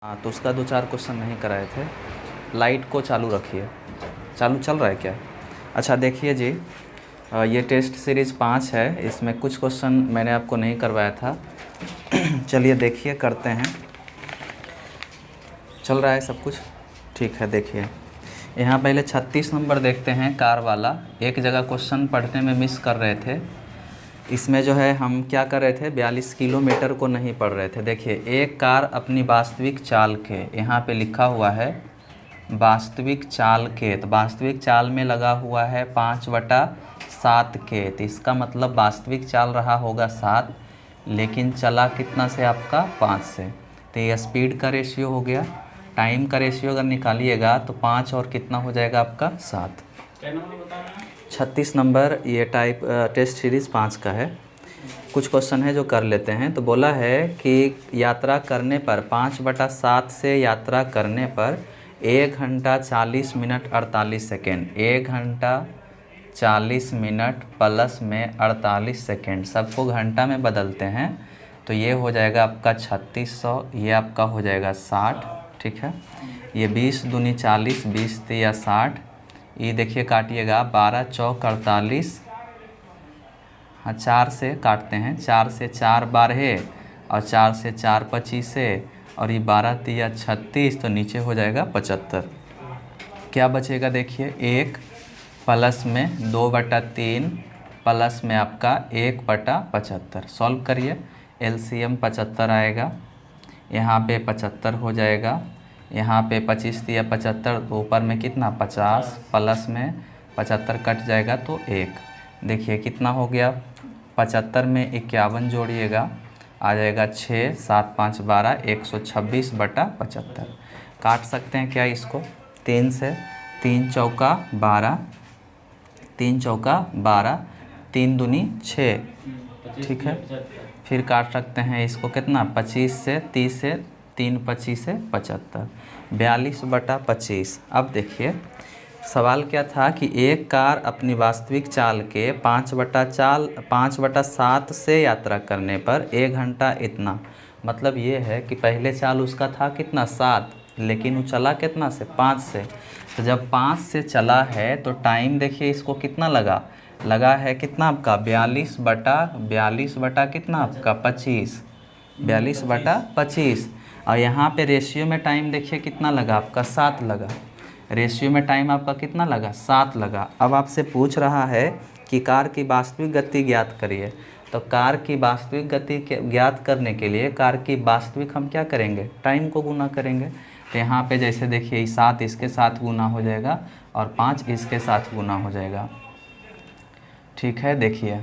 हाँ, तो उसका 2-4 क्वेश्चन नहीं कराए थे। लाइट को चालू रखिए। चालू चल रहा है क्या? अच्छा देखिए जी, ये टेस्ट सीरीज़ 5 है। इसमें कुछ क्वेश्चन मैंने आपको नहीं करवाया था। चलिए देखिए, करते हैं। चल रहा है सब कुछ ठीक है। देखिए यहाँ पहले 36 नंबर देखते हैं, कार वाला। एक जगह क्वेश्चन पढ़ने में मिस कर रहे थे। इसमें जो है हम क्या कर रहे थे, 42 किलोमीटर को नहीं पढ़ रहे थे। देखिए, एक कार अपनी वास्तविक चाल के, यहाँ पे लिखा हुआ है वास्तविक चाल के, तो वास्तविक चाल में लगा हुआ है 5/7 के, तो इसका मतलब वास्तविक चाल रहा होगा 7, लेकिन चला कितना से आपका 5 से। तो ये स्पीड का रेशियो हो गया। टाइम का रेशियो अगर निकालिएगा तो 5 और कितना हो जाएगा आपका 7। 36 नंबर ये टेस्ट सीरीज़ 5 का है। कुछ क्वेश्चन है जो कर लेते हैं। तो बोला है कि यात्रा करने पर 5/7 से यात्रा करने पर 1 घंटा 40 मिनट 48 सेकेंड, 1 घंटा 40 मिनट प्लस में 48 सेकेंड, सबको घंटा में बदलते हैं तो ये हो जाएगा आपका 3600, ये आपका हो जाएगा 60। ठीक है, ये 20 दूनी 40, 20 तिया 60। ये देखिए काटिएगा, 12 चौक 48, हाँ 4 से काटते हैं, 4 से 4 12 और 4 से 4 25 है, और ये 12 तिया 36, तो नीचे हो जाएगा 75। क्या बचेगा देखिए, 1 प्लस में 2/3 प्लस में आपका 1/75। सॉल्व करिए, एलसीएम 75 आएगा, यहाँ पे 75 हो जाएगा, यहाँ पे 25 तिया 75, तो ऊपर में कितना 50 प्लस में 75 कट जाएगा तो 1। देखिए कितना हो गया, 75 में 51 जोड़िएगा, आ जाएगा 6 7 5 12, 126/75। काट सकते हैं क्या इसको 3 से, 3 चौका 12, 3 चौका 12, 3 दूनी 6। ठीक है, फिर काट सकते हैं इसको कितना 25 से, 30 से, 3 25 से 75, 42/25। अब देखिए सवाल क्या था कि एक कार अपनी वास्तविक चाल के 5/7 से यात्रा करने पर 1 घंटा इतना, मतलब ये है कि पहले चाल उसका था कितना 7, लेकिन वो चला कितना से 5 से। तो जब 5 से चला है तो टाइम देखिए इसको कितना लगा है कितना आपका 42 बटा कितना आपका 25, 42/25। और यहाँ पे रेशियो में टाइम देखिए कितना लगा आपका 7 लगा। रेशियो में टाइम आपका कितना लगा 7 लगा। अब आपसे पूछ रहा है कि कार की वास्तविक गति ज्ञात करिए। तो कार की वास्तविक गति ज्ञात करने के लिए कार की वास्तविक हम क्या करेंगे, टाइम को गुना करेंगे। तो यहाँ पे जैसे देखिए 7 इसके साथ गुना हो जाएगा और 5 इसके साथ गुना हो जाएगा। ठीक है, देखिए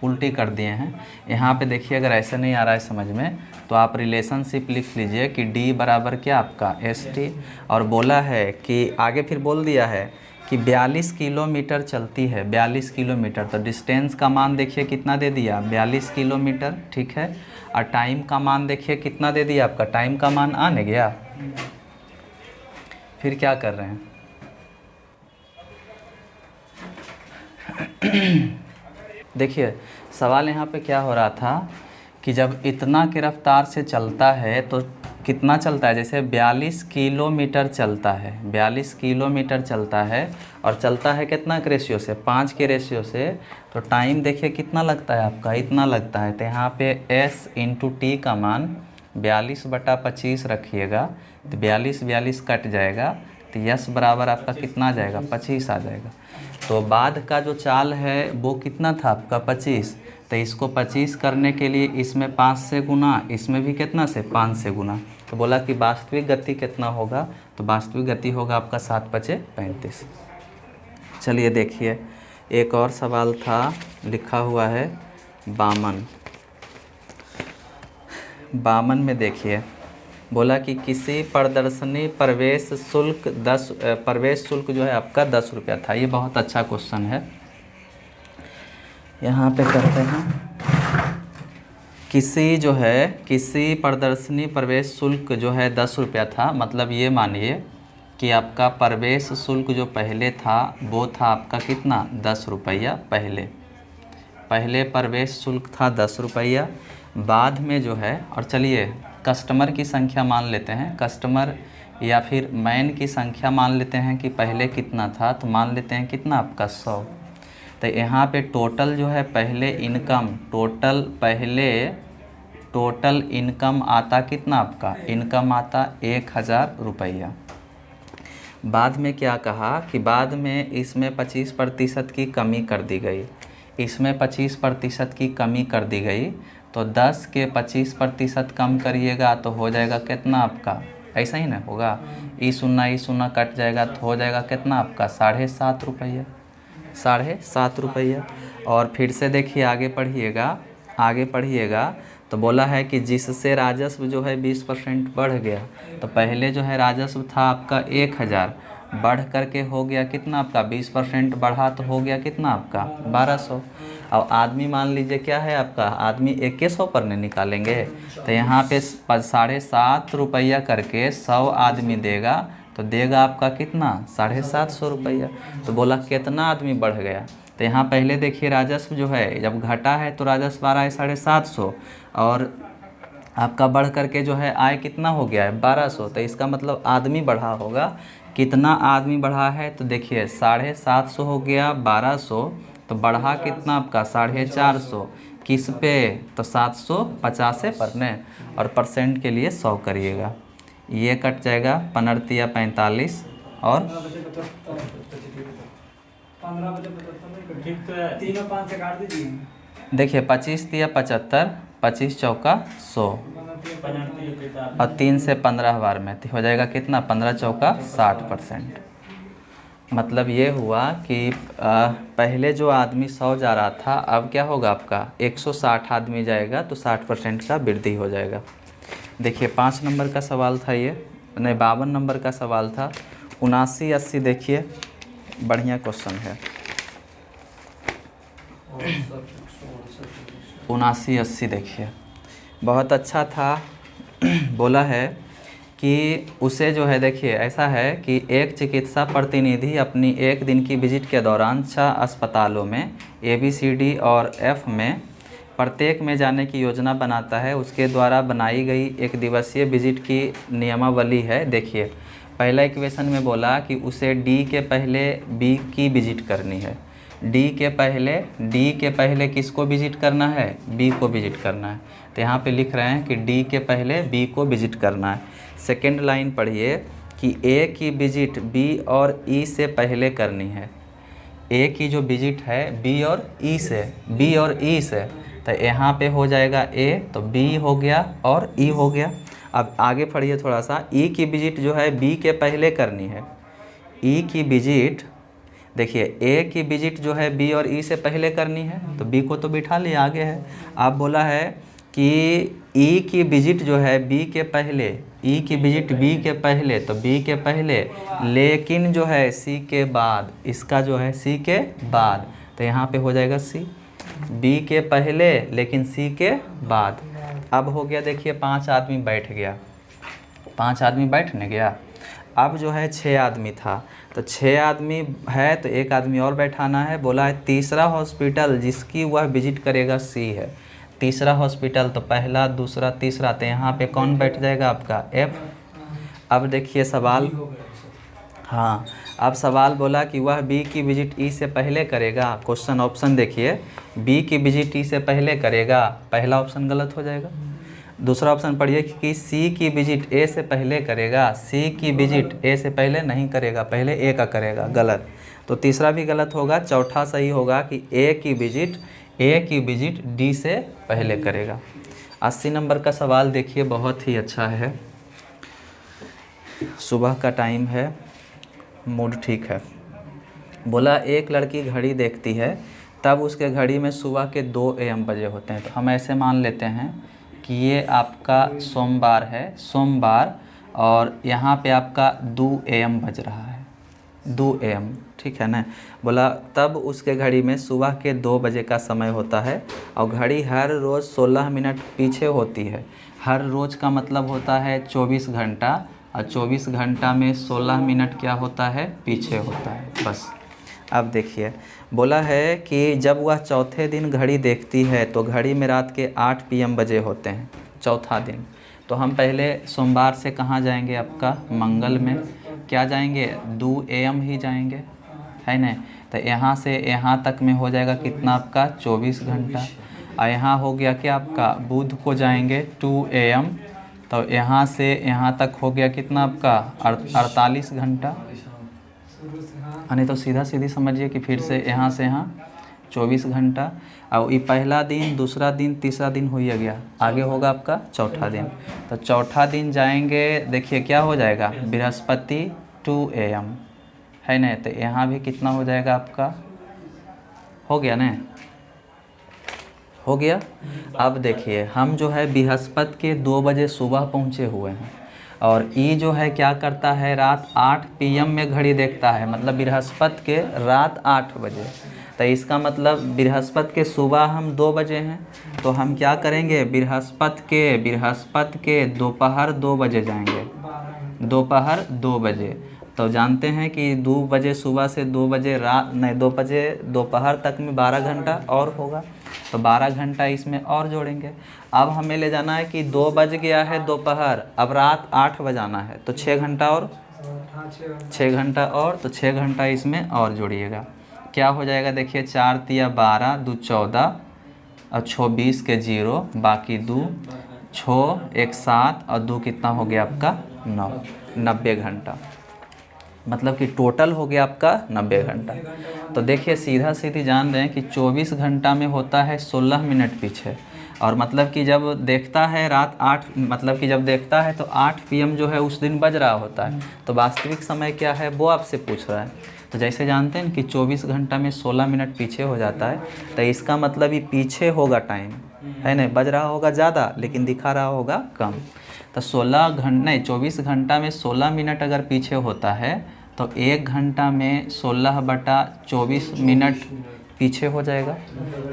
उल्टी कर दिए हैं। यहाँ पे देखिए अगर ऐसा नहीं आ रहा है समझ में तो आप रिलेशनशिप लिख लीजिए कि D बराबर क्या आपका ST, और बोला है कि आगे फिर बोल दिया है कि 42 किलोमीटर चलती है, 42 किलोमीटर। तो डिस्टेंस का मान देखिए कितना दे दिया 42 किलोमीटर। ठीक है, और टाइम का मान देखिए कितना दे दिया आपका, टाइम का मान आने गया। फिर क्या कर रहे हैं देखिए सवाल यहाँ पे क्या हो रहा था कि जब इतना की रफ्तार से चलता है तो कितना चलता है, जैसे 42 किलोमीटर चलता है, 42 किलोमीटर चलता है और चलता है कितना के रेशियो से, 5 के रेशियो से। तो टाइम देखिए कितना लगता है आपका, इतना लगता है। तो यहाँ पे S/T का मान 42/25 रखिएगा, तो 42 कट जाएगा, तो S बराबर आपका कितना आ जाएगा 25 आ जाएगा। तो बाद का जो चाल है वो कितना था आपका 25, तो इसको 25 करने के लिए इसमें 5 से गुना, इसमें भी कितना से 5 से गुना। तो बोला कि वास्तविक गति कितना होगा, तो वास्तविक गति होगा आपका 7×5 = 35। चलिए देखिए एक और सवाल था, लिखा हुआ है 52 में देखिए बोला कि किसी प्रदर्शनी प्रवेश शुल्क जो है आपका 10 रुपया था। ये बहुत अच्छा क्वेश्चन है। यहाँ पे करते हैं, किसी प्रदर्शनी प्रवेश शुल्क जो है 10 रुपया था, मतलब ये मानिए कि आपका प्रवेश शुल्क जो पहले था वो था आपका कितना 10 रुपया। पहले प्रवेश शुल्क था 10 रुपया, बाद में जो है, और चलिए कस्टमर की संख्या मान लेते हैं, कस्टमर या फिर मैन की संख्या मान लेते हैं कि पहले कितना था, तो मान लेते हैं कितना आपका 100। तो यहाँ पे टोटल जो है पहले इनकम, टोटल इनकम आता कितना आपका, इनकम आता 1000 रुपया। बाद में क्या कहा कि बाद में इसमें 25% की कमी कर दी गई, इसमें 25% की कमी कर दी गई, तो 10 के 25% कम करिएगा तो हो जाएगा कितना आपका, ऐसा ही ना होगा, ई शून्य कट जाएगा तो हो जाएगा कितना आपका 7.5 रुपया, 7.5 रुपया। और फिर से देखिए आगे पढ़िएगा तो बोला है कि जिससे राजस्व जो है 20% बढ़ गया, तो पहले जो है राजस्व था आपका 1000, बढ़ करके हो गया कितना आपका 20% बढ़ा तो हो गया कितना आपका 1200। अब आदमी मान लीजिए क्या है आपका, आदमी 2100 पर नहीं निकालेंगे, तो यहाँ पे 7.5 रुपया करके 100 आदमी देगा तो देगा आपका कितना 750 रुपया। तो बोला कितना आदमी बढ़ गया, तो यहाँ पहले देखिए राजस्व जो है जब घटा है तो राजस्व आ रहा है 750 और आपका बढ़ करके जो है आय कितना हो गया है 1200, तो इसका मतलब आदमी बढ़ा होगा। कितना आदमी बढ़ा है तो देखिए 750 हो गया 1200, तो बढ़ा कितना आपका 450, किस पे तो 750 पर ने, और परसेंट के लिए 100 करिएगा, ये कट जाएगा 15 या 45 और 15 देखिए 25 या 75, 25 चौका 100 और 3 से 15 बार में तो हो जाएगा कितना 15 चौका 60%। मतलब ये हुआ कि पहले जो आदमी 100 जा रहा था, अब क्या होगा आपका 160 आदमी जाएगा तो 60% का वृद्धि हो जाएगा। देखिए 5 नंबर का सवाल था ये, नहीं 52 नंबर का सवाल था। 79 80 देखिए बढ़िया क्वेश्चन है। 79 80 देखिए बहुत अच्छा था। बोला है कि उसे जो है देखिए ऐसा है कि एक चिकित्सा प्रतिनिधि अपनी एक दिन की विजिट के दौरान 6 अस्पतालों में ABCD और F में प्रत्येक में जाने की योजना बनाता है। उसके द्वारा बनाई गई एक दिवसीय विजिट की नियमावली है। देखिए पहला इक्वेशन में बोला कि उसे D के पहले B की विजिट करनी है, D के पहले किसको विजिट करना है, B को विजिट करना है। तो यहाँ पे लिख रहे हैं कि D के पहले B को विजिट करना है। सेकेंड लाइन पढ़िए कि A की विजिट B और E से पहले करनी है। A की जो विजिट है B और E से, तो यहाँ पे हो जाएगा A, तो B हो गया और E हो गया। अब आगे पढ़िए थोड़ा सा, E की विजिट जो है B के पहले करनी है। E की विजिट देखिए A की विजिट जो है B और E से पहले करनी है, तो B को तो बिठा लिया आगे है। अब बोला है कि E की विजिट जो है B के पहले, E की विजिट B के पहले, तो B के पहले लेकिन जो है C के बाद, इसका जो है C के बाद, तो यहाँ पे हो जाएगा C, B के पहले लेकिन C के बाद। अब हो गया देखिए 5 आदमी बैठ गया, 5 आदमी बैठने गया। अब जो है 6 आदमी था, तो 6 आदमी है तो एक आदमी और बैठाना है। बोला है तीसरा हॉस्पिटल जिसकी वह विजिट करेगा C है। तीसरा हॉस्पिटल तो पहला दूसरा तीसरा, तो यहाँ पे कौन बैठ जाएगा आपका F। अब देखिए सवाल, हाँ अब सवाल बोला कि वह B की विजिट E से पहले करेगा। क्वेश्चन ऑप्शन देखिए, B की विजिट E से पहले करेगा, पहला ऑप्शन गलत हो जाएगा। दूसरा ऑप्शन पढ़िए कि C की विजिट A से पहले करेगा, C की विजिट A से पहले नहीं करेगा, पहले A का करेगा, गलत। तो तीसरा भी गलत होगा। चौथा सही होगा कि A की विजिट D से पहले करेगा। 80 नंबर का सवाल देखिए बहुत ही अच्छा है। सुबह का टाइम है, मूड ठीक है। बोला एक लड़की घड़ी देखती है, तब उसके घड़ी में सुबह के 2 AM बजे होते हैं। तो हम ऐसे मान लेते हैं कि ये आपका सोमवार है, सोमवार, और यहाँ पे आपका 2 AM बज रहा है, 2 AM, ठीक है ना। बोला तब उसके घड़ी में सुबह के 2 बजे का समय होता है और घड़ी हर रोज़ 16 मिनट पीछे होती है। हर रोज़ का मतलब होता है 24 घंटा, और 24 घंटा में 16 मिनट क्या होता है, पीछे होता है, बस। अब देखिए बोला है कि जब वह चौथे दिन घड़ी देखती है तो घड़ी में रात के 8 PM बजे होते हैं, चौथा दिन। तो हम पहले सोमवार से कहाँ जाएंगे, आपका मंगल में क्या जाएंगे, 2 AM ही जाएंगे, है ना। तो यहाँ से यहाँ तक में हो जाएगा कितना आपका 24 घंटा। और यहाँ हो गया कि आपका बुध को जाएंगे 2 AM, तो यहाँ से यहाँ तक हो गया कितना आपका 48 घंटा। नहीं तो सीधा सीधी समझिए कि फिर से यहाँ 24 घंटा। और ये पहला दिन, दूसरा दिन, तीसरा दिन हो ही गया, आगे होगा आपका चौथा दिन। तो चौथा दिन जाएंगे, देखिए क्या हो जाएगा, बृहस्पति 2 AM, है ना। तो यहाँ भी कितना हो जाएगा आपका, हो गया ना, हो गया। अब देखिए हम जो है बृहस्पति के 2 बजे सुबह पहुँचे हुए हैं, और ये जो है क्या करता है, रात 8 PM में घड़ी देखता है, मतलब बृहस्पति के रात 8 बजे। तो इसका मतलब बृहस्पति के सुबह हम 2 बजे हैं, तो हम क्या करेंगे, बृहस्पति के दोपहर 2 बजे जाएंगे, दोपहर 2 बजे। तो जानते हैं कि 2 बजे सुबह से 2 बजे रात, नहीं 2 बजे दोपहर तक में 12 घंटा और होगा, तो 12 घंटा इसमें और जोड़ेंगे। अब हमें ले जाना है कि 2 बज गया है दोपहर, अब रात 8 बजाना है, तो 6 घंटा और 6 घंटा और, तो 6 घंटा इसमें और जोड़िएगा। क्या हो जाएगा, देखिए 4 तिया 12, 2 14 और 26 के 0, बाकी 2 6 1 7 और 2 कितना हो गया आपका 9, 90 घंटा। मतलब कि टोटल हो गया आपका 90 घंटा। तो देखिए सीधा सीधी जान रहे हैं कि 24 घंटा में होता है 16 मिनट पीछे, और मतलब कि जब देखता है रात 8, मतलब कि जब देखता है तो 8 PM जो है उस दिन बज रहा होता है, तो वास्तविक समय क्या है वो आपसे पूछ रहा है। तो जैसे जानते हैं कि 24 घंटा में 16 मिनट पीछे हो जाता है, तो इसका मतलब ये पीछे होगा टाइम, है ना, बज रहा होगा ज़्यादा लेकिन दिखा रहा होगा कम। तो 24 घंटा में 16 मिनट अगर पीछे होता है, तो 1 घंटा में 16/24 मिनट पीछे हो जाएगा।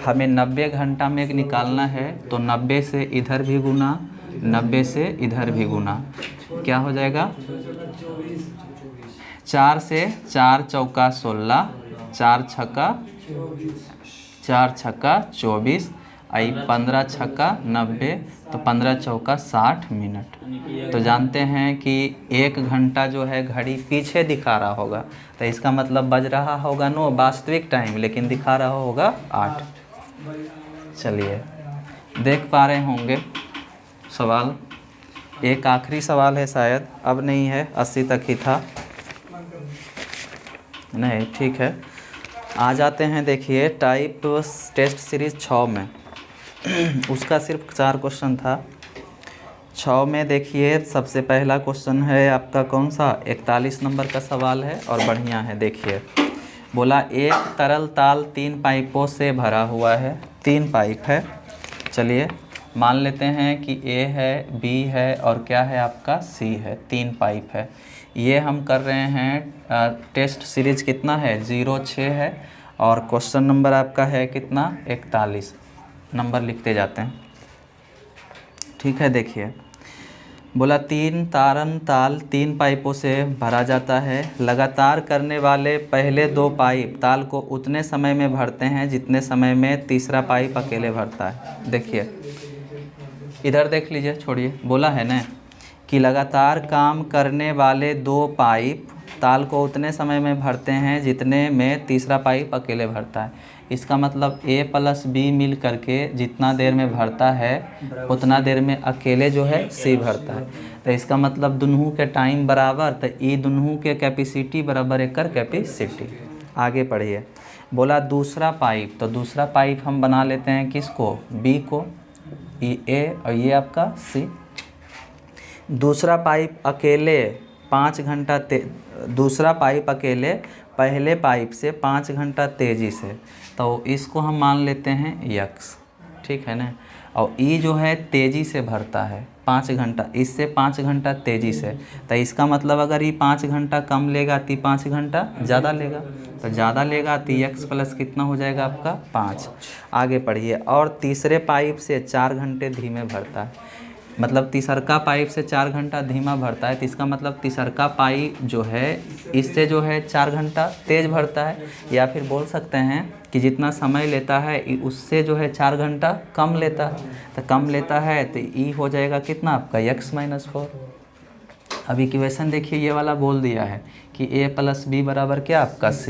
हमें 90 घंटा में निकालना है, तो 90 से इधर भी गुना, 90 से इधर भी गुना, क्या हो जाएगा, 4 से 4 चौका 16, 4 छक्का 24, आई 15 छक्का 90, तो 15 चौका 60 मिनट। तो जानते हैं कि 1 घंटा जो है घड़ी पीछे दिखा रहा होगा, तो इसका मतलब बज रहा होगा 9 वास्तविक टाइम, लेकिन दिखा रहा होगा 8। चलिए देख पा रहे होंगे सवाल, एक आखिरी सवाल है शायद, अब नहीं है, 80 तक ही था, नहीं ठीक है। आ जाते हैं, देखिए टाइप टेस्ट सीरीज़ 6 में उसका सिर्फ 4 क्वेश्चन था। 6 में देखिए सबसे पहला क्वेश्चन है आपका कौन सा, 41 नंबर का सवाल है और बढ़िया है। देखिए बोला एक तरल ताल 3 पाइपों से भरा हुआ है, 3 पाइप है। चलिए मान लेते हैं कि ए है, बी है और क्या है आपका सी है, 3 पाइप है। ये हम कर रहे हैं टेस्ट सीरीज़ कितना है 06 है, और क्वेश्चन नंबर आपका है कितना 41 नंबर लिखते जाते हैं, ठीक है। देखिए बोला 3 तारन ताल 3 पाइपों से भरा जाता है, लगातार करने वाले पहले 2 पाइप ताल को उतने समय में भरते हैं जितने समय में तीसरा पाइप अकेले भरता है। देखिए इधर देख लीजिए, छोड़िए, बोला है ना कि लगातार काम करने वाले 2 पाइप ताल को उतने समय में भरते हैं जितने में तीसरा पाइप अकेले भरता है। इसका मतलब A + B मिल करके जितना देर में भरता है उतना देर में अकेले जो है C भरता है। तो इसका मतलब दोनों के टाइम बराबर, तो ये दोनों के कैपेसिटी बराबर एकर कैपेसिटी। आगे पढ़िए, बोला दूसरा पाइप, तो दूसरा पाइप हम बना लेते हैं किसको, B को, ये A और ये आपका C। दूसरा पाइप अकेले 5 घंटा दूसरा पाइप अकेले पहले पाइप से 5 घंटा तेज़ी से, तो इसको हम मान लेते हैं x, ठीक है ना। और ई जो है तेज़ी से भरता है 5 घंटा, इससे 5 घंटा तेज़ी से, तो इसका मतलब अगर ये 5 घंटा कम लेगा तो 5 घंटा ज़्यादा लेगा, तो ज़्यादा लेगा तो x प्लस कितना हो जाएगा आपका 5। आगे पढ़िए, और तीसरे पाइप से 4 घंटे धीमे भरता है। मतलब तीसरका पाइप से 4 घंटा धीमा भरता है, तो इसका मतलब तीसरका पाइप जो है इससे जो है 4 घंटा तेज़ भरता है, या फिर बोल सकते हैं कि जितना समय लेता है उससे जो है 4 घंटा कम लेता है। तो कम लेता है तो ई हो जाएगा कितना आपका x-4। अब इक्वेशन देखिए ये वाला बोल दिया है कि a + b बराबर क्या आपका c,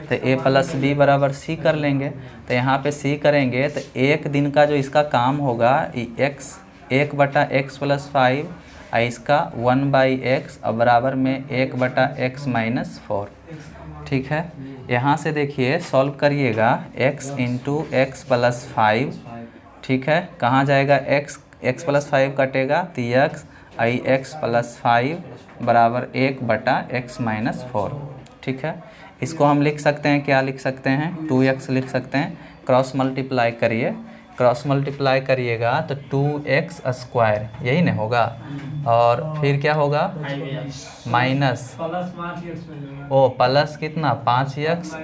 तो a + b बराबर c कर लेंगे। तो यहाँ पे c करेंगे तो एक दिन का जो इसका काम होगा x 1/x + 5 और इसका 1/x और बराबर में 1/x - 4। ठीक है, यहाँ से देखिए सॉल्व करिएगा x × x + 5। ठीक है, कहाँ जाएगा x + 5 कटेगा तो x + 5 बराबर 1/x - 4। ठीक है, इसको हम लिख सकते हैं, क्या लिख सकते हैं, 2x लिख सकते हैं। क्रॉस मल्टीप्लाई करिए, क्रॉस मल्टीप्लाई करिएगा तो 2x², यही ना होगा, और फिर क्या होगा minus plus 5x O plus कितना 5x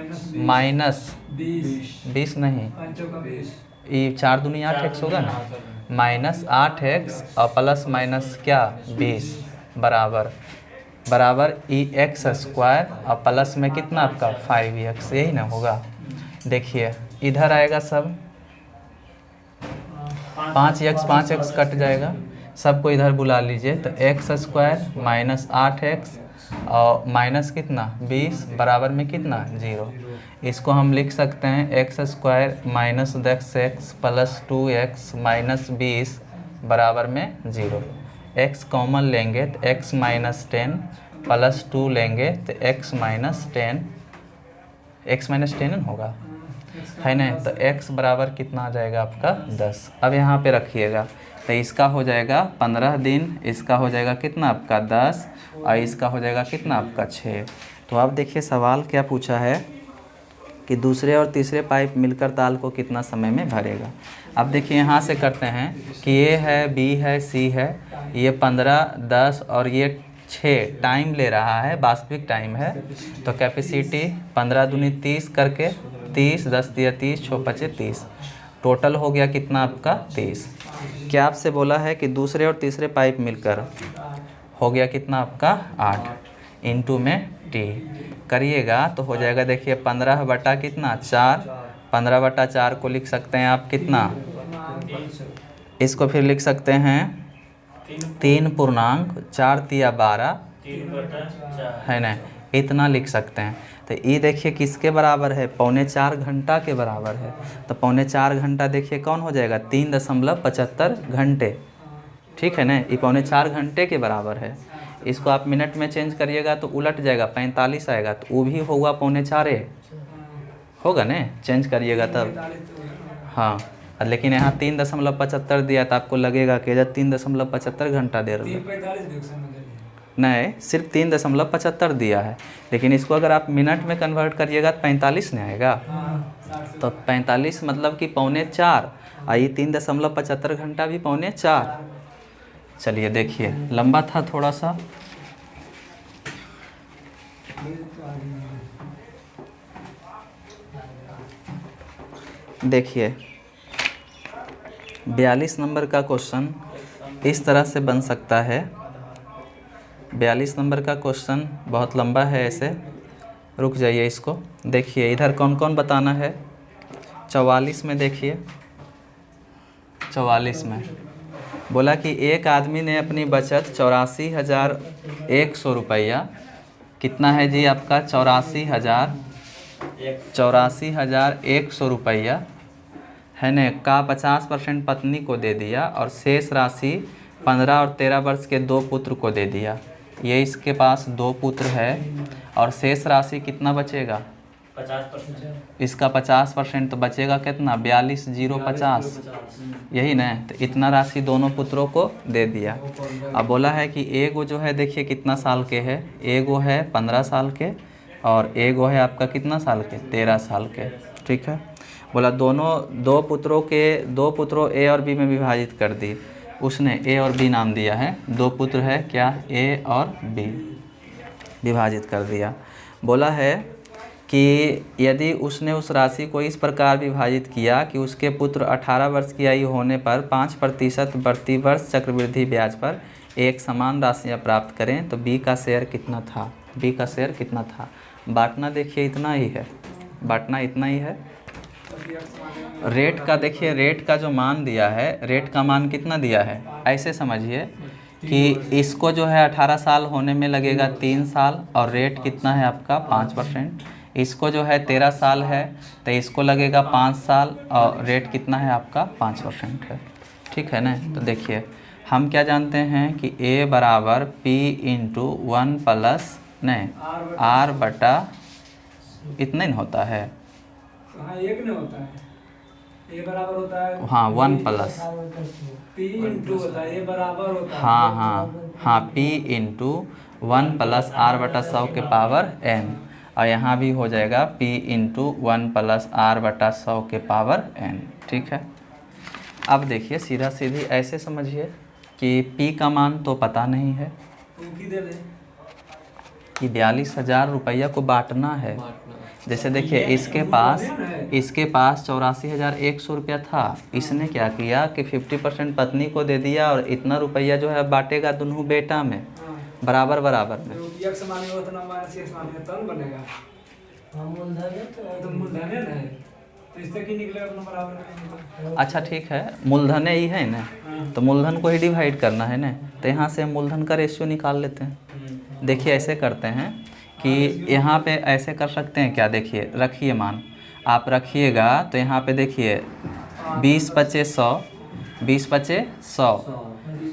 माइनस 20 नहीं, 20 ये 4 दूनी 8x होगा ना, माइनस 8x और प्लस माइनस क्या 20 बराबर x² और प्लस में कितना आपका 5x, यही ना होगा। देखिए इधर आएगा सब 5x कट जाएगा, सबको इधर बुला लीजिए तो x² माइनस 8x और माइनस कितना 20 बराबर में कितना 0। इसको हम लिख सकते हैं x² minus 10x plus 2x minus 20 बराबर में 0। x कॉमन लेंगे तो x - 10 प्लस 2 लेंगे तो x - 10 होगा, है ना। तो x बराबर कितना आ जाएगा आपका 10। अब यहाँ पे रखिएगा तो इसका हो जाएगा 15 दिन, इसका हो जाएगा कितना आपका 10 और इसका हो जाएगा कितना आपका 6। तो आप देखिए सवाल क्या पूछा है कि दूसरे और तीसरे पाइप मिलकर ताल को कितना समय में भरेगा। अब देखिए यहाँ से करते हैं कि ये है, बी है, सी है, ये 15, 10 और ये 6 टाइम ले रहा है, वास्तविक टाइम है। तो कैपेसिटी 15 दूनी 30 करके 30, 10 दिया 30, 6 5 30, टोटल हो गया कितना आपका 30। क्या आपसे बोला है कि दूसरे और तीसरे पाइप मिलकर हो गया कितना आपका 8, इंटू में टी करिएगा तो हो जाएगा। देखिए 15 बटा कितना 4, 15/4 को लिख सकते हैं आप कितना, इसको फिर लिख सकते हैं 3.4 तिया 12, है ना, इतना लिख सकते हैं। तो ये देखिए किसके बराबर है, 3.25 घंटा के बराबर है। तो 3.25 घंटा देखिए कौन हो जाएगा 3.75 घंटे। ठीक है ना, ये 3.25 घंटे के बराबर है। इसको आप मिनट में चेंज करिएगा तो उलट जाएगा 45 आएगा, तो वो भी होगा 3.25 होगा ना, चेंज करिएगा तब। हाँ, लेकिन यहाँ 3.75 दिया तो आपको लगेगा कि 3.75 घंटा दे रहा है, नहीं सिर्फ 3.75 दिया है। लेकिन इसको अगर आप मिनट में कन्वर्ट करिएगा तो 45 नहीं आएगा। तो 45 मतलब कि 3.25 और ये 3.75 घंटा भी 3.25। चलिए देखिए लंबा था थोड़ा सा। देखिए 42 नंबर का क्वेश्चन इस तरह से बन सकता है। 42 नंबर का क्वेश्चन बहुत लंबा है, ऐसे रुक जाइए इसको। देखिए इधर कौन कौन बताना है। 44 में देखिए, 44 में बोला कि एक आदमी ने अपनी बचत 84,100 रुपया, कितना है जी आपका 84,100 रुपया, है न, का 50% पत्नी को दे दिया और शेष राशि 15 और 13 वर्ष के 2 पुत्र को दे दिया। ये इसके पास 2 पुत्र है और शेष राशि कितना बचेगा 50%। इसका 50% तो बचेगा कितना 42,050, यही ना। तो इतना राशि दोनों पुत्रों को दे दिया। अब बोला है कि एगो जो है देखिए कितना साल के है, एगो है 15 साल के और एगो है आपका कितना साल के 13 साल के। ठीक है, बोला दो पुत्रों ए और बी में विभाजित कर दी। उसने ए और बी नाम दिया है, 2 पुत्र है क्या ए और बी, विभाजित कर दिया। बोला है कि यदि उसने उस राशि को इस प्रकार विभाजित किया कि उसके पुत्र 18 वर्ष की आयु होने पर 5% प्रति वर्ष चक्रवृद्धि ब्याज पर एक समान राशियाँ प्राप्त करें, तो बी का शेयर कितना था? बी का शेयर कितना था? बांटना देखिए इतना ही है, बांटना इतना ही है। रेट का देखिए, रेट का जो मान दिया है, रेट का मान कितना दिया है, ऐसे समझिए कि इसको जो है 18 साल होने में लगेगा 3 साल और रेट कितना है आपका 5%। इसको जो है 13 साल है तो इसको लगेगा 5 साल और रेट कितना है आपका 5% है। ठीक है ना। तो देखिए हम क्या जानते हैं कि A बराबर P इंटू 1 प्लस नहीं R बटा इतना ही होता है। हाँ, एक नहीं होता है, ए बराबर होता है। हाँ 1 प्लस पी इंटू होता है, ए बराबर होता है। हाँ P इंटू 1 प्लस R बटा 100 के पावर n, और यहाँ भी हो जाएगा P इंटू 1 प्लस R बटा 100 के पावर n। ठीक है। अब देखिए सीधा सीधी ऐसे समझिए कि P का मान तो पता नहीं है दे दे कि 42,000 रुपया को बांटना है। जैसे देखिए इसके पास 84,100 रुपया था, इसने क्या किया कि 50% पत्नी को दे दिया और इतना रुपया जो है बांटेगा दोनों बेटा में बराबर बराबर में। x मानेगा उतना माइनस x मानेगा तब बनेगा। हाँ, मूलधन है तो मूलधन है ना, तो इससे की निकलेगा उतना बराबर। अच्छा ठीक है, मूलधन ही है ना, तो मूलधन को ही डिवाइड करना है ना, तो यहाँ से मूलधन का रेशियो निकाल लेते हैं। देखिए ऐसे करते हैं कि यहाँ पे ऐसे कर सकते हैं क्या, देखिए रखिए मान आप रखिएगा तो यहाँ पे देखिए 20 पचे 100, 20 पचे 100,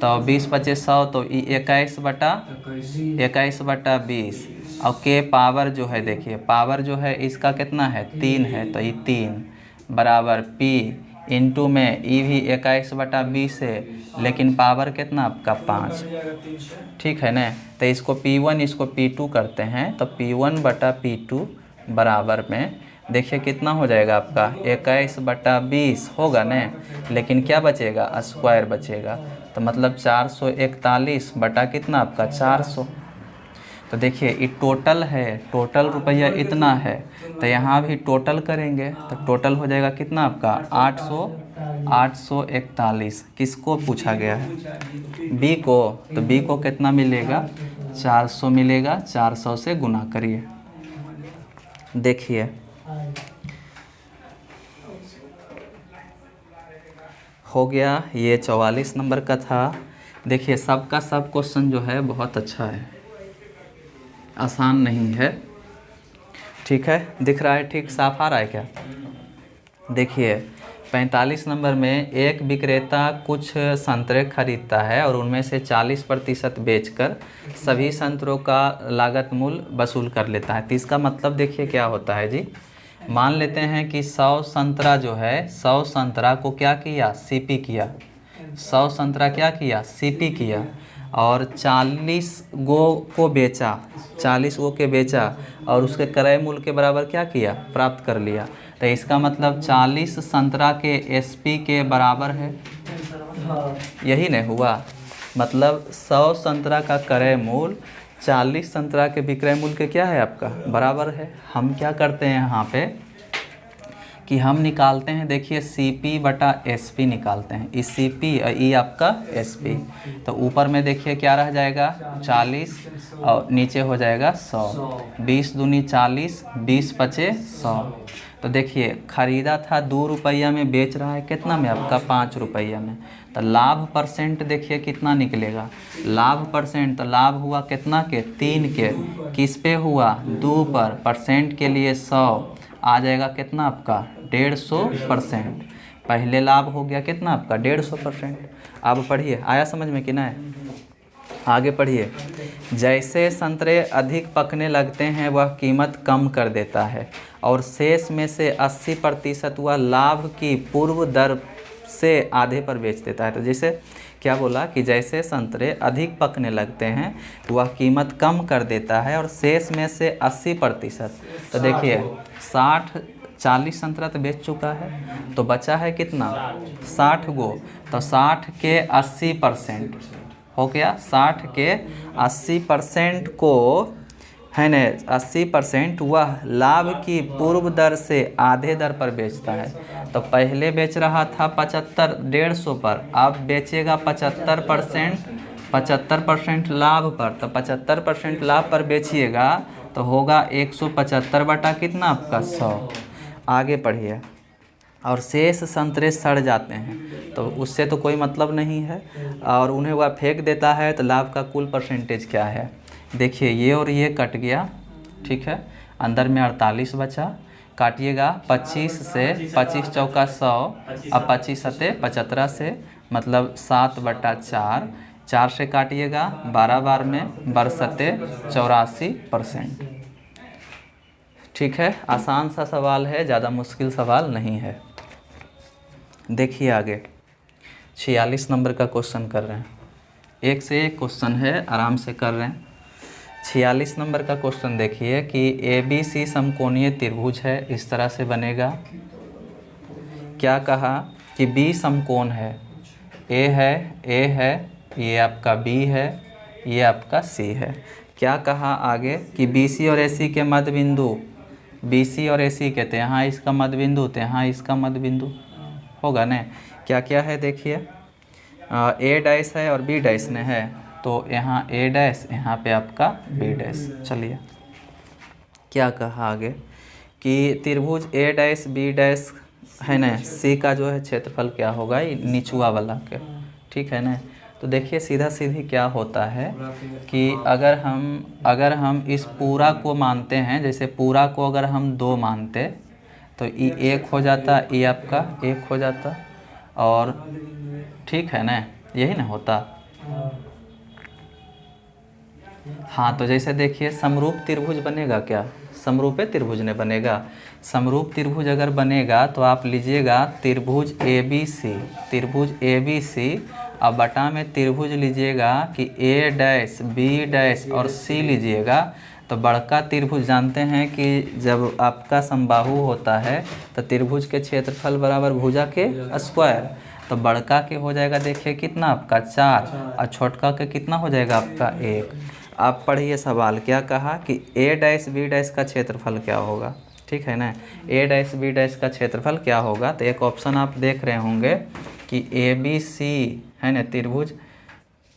तो 20 पचे 100 तो 21 बटा 20 और के पावर जो है, देखिए पावर जो है इसका कितना है 3 है, तो ये 3 बराबर P इंटू में ई भी 21 बटा 20 है, लेकिन पावर कितना आपका 5। ठीक है ना। तो इसको P1 इसको P2 करते हैं, तो P1 बटा P2 बराबर में देखिए कितना हो जाएगा आपका 21 बटा 20 होगा ना, लेकिन क्या बचेगा स्क्वायर बचेगा, तो मतलब 441 बटा कितना आपका 400। तो देखिए ये टोटल है, टोटल रुपया इतना है, तो यहाँ भी टोटल करेंगे तो टोटल हो जाएगा कितना आपका 841। किसको पूछा गया है? बी को। तो बी को कितना मिलेगा 400 मिलेगा, 400 से गुना करिए। देखिए हो गया, ये 44 नंबर का था। देखिए सबका सब क्वेश्चन जो है बहुत अच्छा है, आसान नहीं है। ठीक है, दिख रहा है, ठीक साफ आ रहा है क्या? देखिए 45 नंबर में एक विक्रेता कुछ संतरे खरीदता है और उनमें से 40% बेचकर सभी संतरों का लागत मूल्य वसूल कर लेता है। तो इसका मतलब देखिए क्या होता है जी, मान लेते हैं कि 100 संतरा जो है, 100 संतरा को क्या किया सीपी किया, 100 संतरा क्या किया सीपी किया और 40 गो को बेचा, 40 गो के बेचा और उसके क्रय मूल्य के बराबर क्या किया प्राप्त कर लिया। तो इसका मतलब 40 संतरा के एसपी के बराबर है, यही नहीं हुआ। मतलब 100 संतरा का क्रय मूल्य 40 संतरा के विक्रय मूल्य के क्या है आपका बराबर है। हम क्या करते हैं यहाँ पे कि हम निकालते हैं, देखिए CP बटा SP निकालते हैं, इस CP और ई आपका SP। तो ऊपर में देखिए क्या रह जाएगा 40 और नीचे हो जाएगा 100, 20 दूनी 40, 20 पचे 100। तो देखिए ख़रीदा था 2 रुपया में, बेच रहा है कितना में आपका 5 रुपया में। तो लाभ परसेंट देखिए कितना निकलेगा, लाभ परसेंट, तो लाभ हुआ कितना के 3 के, किस पे हुआ 2 पर, परसेंट के लिए 100 आ जाएगा कितना आपका 150%। पहले लाभ हो गया कितना आपका 150%। अब पढ़िए, आया समझ में कि नहीं? आगे पढ़िए। जैसे संतरे अधिक पकने लगते हैं वह कीमत कम कर देता है और शेष में से 80% वह लाभ की पूर्व दर से आधे पर बेच देता है। तो जैसे क्या बोला कि जैसे संतरे अधिक पकने लगते हैं वह कीमत कम कर देता है और शेष में से 80%, तो देखिए 40 संतरा तो बेच चुका है, तो बचा है कितना 60 गो, तो 60 के 80% हो गया, 60 के 80% को है न 80% वह लाभ की पूर्व दर से आधे दर पर बेचता है। तो पहले बेच रहा था 150 पर, अब बेचेगा 75% लाभ पर। तो 75% लाभ पर बेचिएगा तो होगा 175 बटा कितना आपका 100। आगे पढ़िए। और शेष संतरे सड़ जाते हैं तो उससे तो कोई मतलब नहीं है, और उन्हें वह फेंक देता है, तो लाभ का कुल परसेंटेज क्या है। देखिए ये और ये कट गया, ठीक है, अंदर में 48 बचा। काटिएगा 25 से, 25 चौका 100 और 25 सते 75 से, मतलब 7/4। 4 से काटिएगा 12 बार में, बरसते 84%। ठीक है, आसान सा सवाल है, ज़्यादा मुश्किल सवाल नहीं है। देखिए आगे 46 नंबर का क्वेश्चन कर रहे हैं। एक से एक क्वेश्चन है, आराम से कर रहे हैं। 46 नंबर का क्वेश्चन देखिए कि ABC समकोणीय त्रिभुज है, इस तरह से बनेगा। क्या कहा कि B समकोण है, A है, ये आपका B है, ये आपका C है। क्या कहा आगे कि BC और AC के मध्य बिंदु, BC और AC के, तो यहाँ इसका मध्य बिंदु, तो यहाँ इसका मध्य बिंदु होगा ना। क्या क्या है देखिए, A डैश है और B डैश ने है, तो यहाँ A डैश, यहाँ पे आपका B डैश। चलिए क्या कहा आगे कि त्रिभुज A डैश B डैश है ना, C का जो है क्षेत्रफल क्या होगा, ये निचुआ वाला के, ठीक है ना। तो देखिए सीधा सीधी क्या होता है कि अगर हम इस पूरा को मानते हैं, जैसे पूरा को अगर हम 2 मानते तो ये 1 हो जाता, ये आपका 1 हो जाता, और ठीक है ना, यही ना होता। हाँ, तो जैसे देखिए समरूप त्रिभुज बनेगा क्या, समरूपे त्रिभुज ने बनेगा। समरूप त्रिभुज अगर बनेगा तो आप लीजिएगा त्रिभुज ABC, त्रिभुज ABC, अब बटा में त्रिभुज लीजिएगा कि A डैश B डैश और C लीजिएगा। तो बड़का त्रिभुज जानते हैं कि जब आपका समबाहु होता है तो त्रिभुज के क्षेत्रफल बराबर भुजा के स्क्वायर। तो बड़का के हो जाएगा देखिए कितना आपका 4, और छोटका के कितना हो जाएगा आपका 1। आप पढ़िए सवाल क्या कहा कि A डैश B डैश का क्षेत्रफल क्या होगा, ठीक है ना। A डैश B डैश का क्षेत्रफल क्या होगा, तो एक ऑप्शन आप देख रहे होंगे कि ABC है ना त्रिभुज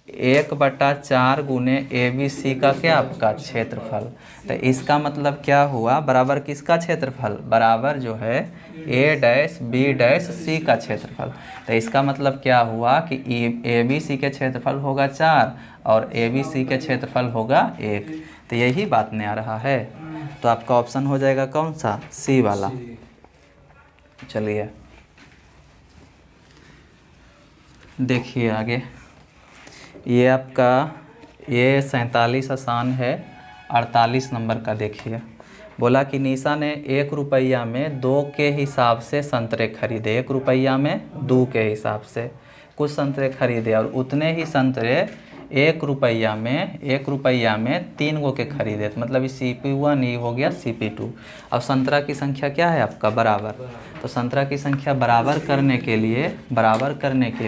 1/4 गुने ABC का क्या आपका क्षेत्रफल। तो इसका मतलब क्या हुआ, बराबर किसका क्षेत्रफल, बराबर जो है A dash B dash C का क्षेत्रफल। तो इसका मतलब क्या हुआ कि ABC के क्षेत्रफल होगा 4 और ABC के क्षेत्रफल होगा 1। तो यही बात नहीं आ रहा है, तो आपका ऑप्शन हो जाएगा कौन सा, C वाला। चलिए देखिए आगे, ये आपका ये 47 आसान है। 48 नंबर का देखिए, बोला कि निशा ने 1 रुपया में 2 के हिसाब से संतरे खरीदे, 1 रुपया में 2 के हिसाब से कुछ संतरे खरीदे, और उतने ही संतरे 1 रुपया में 3 गो के खरीदे। तो मतलब CP1 ये हो गया CP2। अब संतरा की संख्या क्या है आपका, बराबर। तो संतरा की संख्या बराबर करने के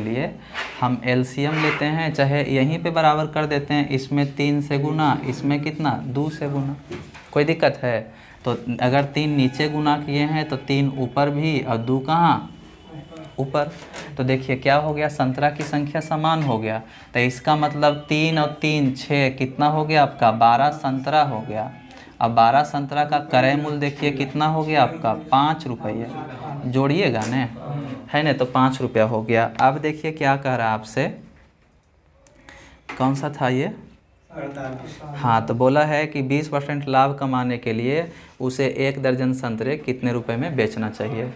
लिए हम LCM लेते हैं, चाहे यहीं पे बराबर कर देते हैं, इसमें 3 से गुना, इसमें कितना 2 से गुना, कोई दिक्कत है। तो अगर 3 नीचे गुना किए हैं तो 3 ऊपर भी, और 2 कहाँ ऊपर। तो देखिए क्या हो गया, संतरा की संख्या समान हो गया। तो इसका मतलब 3 और 3 6 कितना हो गया आपका, 12 संतरा हो गया। अब 12 संतरा का क्रय मूल्य देखिए कितना हो गया आपका, 5 रुपये। जोड़िएगा न, है ना, तो 5 रुपया हो गया। अब देखिए क्या कह रहा है आपसे, कौन सा था ये, हाँ, तो बोला है कि 20% लाभ कमाने के लिए उसे 1 दर्जन संतरे कितने रुपए में बेचना चाहिए।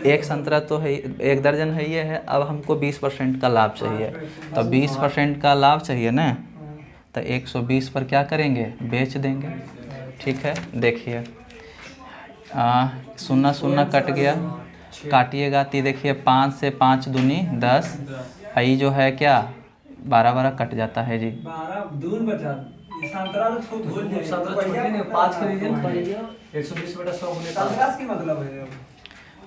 1 संतरा तो है, 1 दर्जन है ये है, अब हमको 20% का लाभ चाहिए। तो 20% का लाभ चाहिए ना, तो 120 पर क्या करेंगे, बेच देंगे। ठीक है, देखिए 0 कट गया, काटिएगा तो देखिए 5 से 5 दूनी 10, आई जो है क्या 12 कट जाता है जी। 12 दून बचा, संतरा तो खूब भूल जाए, संतरा छोटे ने 5 खरीदे ना, 120/100 गुने 50 की मतलब है।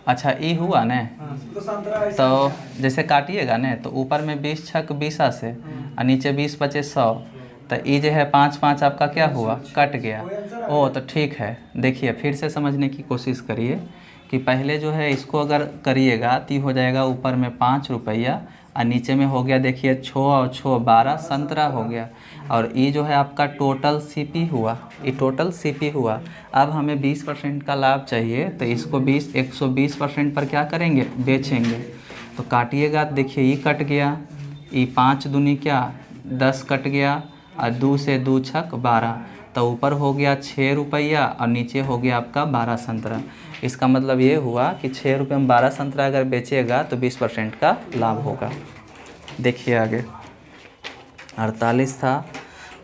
अच्छा ये हुआ न, तो संतरा तो जैसे काटिएगा न, तो ऊपर में 20 छक 20 से और नीचे 20 × 5 = 100, तो ये जो है 5 5 आपका क्या हुआ, कट गया। ओ तो ठीक है, देखिए फिर से समझने की कोशिश करिए कि पहले जो है इसको अगर करिएगा तो ये हो जाएगा ऊपर में 5 रुपया और नीचे में हो गया देखिए 6 और 6 12 संतरा हो गया। और ये जो है आपका टोटल सीपी हुआ, ये टोटल सीपी हुआ। अब हमें 20% का लाभ चाहिए तो इसको 120% पर क्या करेंगे, बेचेंगे। तो काटिएगा, देखिए ये कट गया, ये 5 दूनी क्या 10 कट गया और 2 से 2 छक 12, तो ऊपर हो गया 6 रुपया और नीचे हो गया आपका 12 संतरा। इसका मतलब ये हुआ कि 6 रुपये में 12 संतरा अगर बेचेगा तो 20% का लाभ होगा। देखिए आगे 48 था,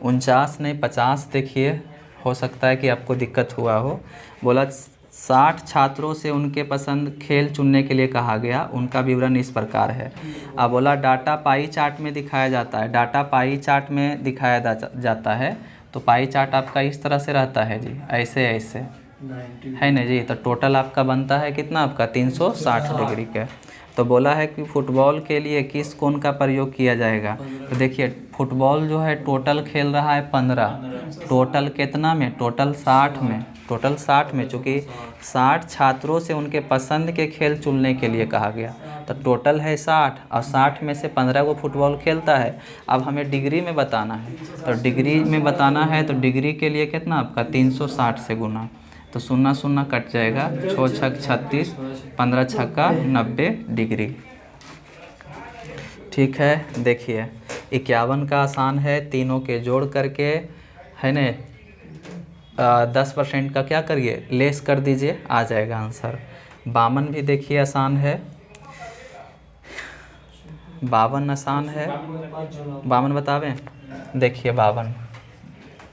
49 नहीं 50 देखिए, हो सकता है कि आपको दिक्कत हुआ हो। बोला 60 छात्रों से उनके पसंद खेल चुनने के लिए कहा गया, उनका विवरण इस प्रकार है। अब बोला डाटा पाई चार्ट में दिखाया जाता है, डाटा पाई चार्ट में दिखाया जाता है। तो पाई चार्ट आपका इस तरह से रहता है जी, ऐसे ऐसे है ना जी। तो टोटल आपका बनता है कितना, आपका 360 डिग्री का। तो बोला है कि फुटबॉल के लिए किस कोण का प्रयोग किया जाएगा। तो देखिए फुटबॉल जो है टोटल खेल रहा है 15, टोटल कितना में, टोटल 60 में, टोटल 60 में, चूँकि 60 छात्रों से उनके पसंद के खेल चुनने के लिए कहा गया। तो टोटल है 60 और 60 में से 15 को फुटबॉल खेलता है। अब हमें डिग्री में बताना है, तो डिग्री में बताना है तो डिग्री के लिए कितना आपका 360 से गुना, तो 0 0 कट जाएगा, 6 छक 36, 15 छक्का 90 डिग्री। ठीक है, देखिए 51 का आसान है, तीनों के जोड़ करके है न 10% का क्या करिए, लेस कर दीजिए, आ जाएगा आंसर। 52 भी देखिए आसान है, 52 आसान है। 52 बतावें, देखिए 52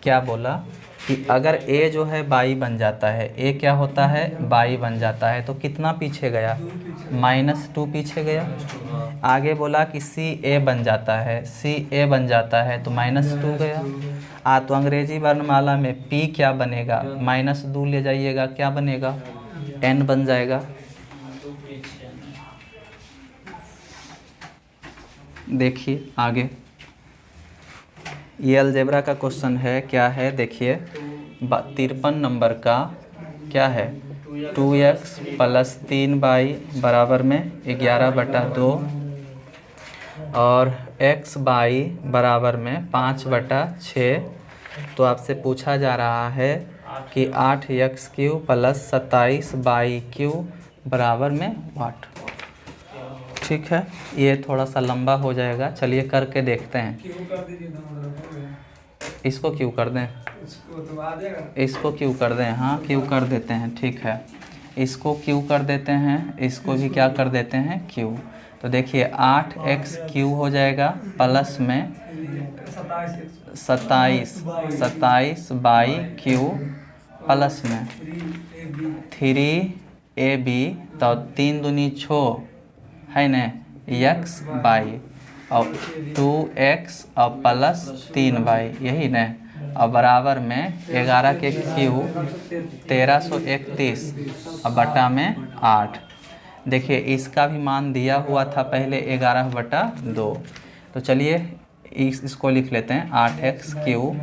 क्या बोला कि अगर a जो है बाई बन जाता है, a क्या होता है, बाई बन जाता है, तो कितना पीछे गया, -2 पीछे गया। आगे बोला कि c a बन जाता है, c a बन जाता है तो -2 गया। तो अंग्रेजी वर्णमाला में p क्या बनेगा, -2 ले जाइएगा, क्या बनेगा, n बन जाएगा। देखिए आगे ये अलजेब्रा का क्वेश्चन है, क्या है देखिए 53 नंबर का, क्या है 2x + 3y बराबर में 11/2 और xy बराबर में 5/6। तो आपसे पूछा जा रहा है कि 8x³ + 27y³ बराबर में वाट। ठीक है, ये थोड़ा सा लंबा हो जाएगा, चलिए करके देखते हैं। क्यों कर दीजिए तो इसको क्यों कर दें, इसको तो आ जाएगा, इसको क्यों कर दें, हाँ क्यों कर देते हैं, ठीक है इसको क्यों कर देते हैं, इसको भी क्या कर देते हैं क्यों। तो देखिए 8x³ हो जाएगा प्लस में 27y³ प्लस में 3ab, तो 3 दूनी 6 है न xy और 2x और प्लस 3y, यही न, और बराबर में 11 के क्यूब 1331 और बटा में 8। देखिए इसका भी मान दिया हुआ था पहले 11/2। तो चलिए इसको लिख लेते हैं 8x³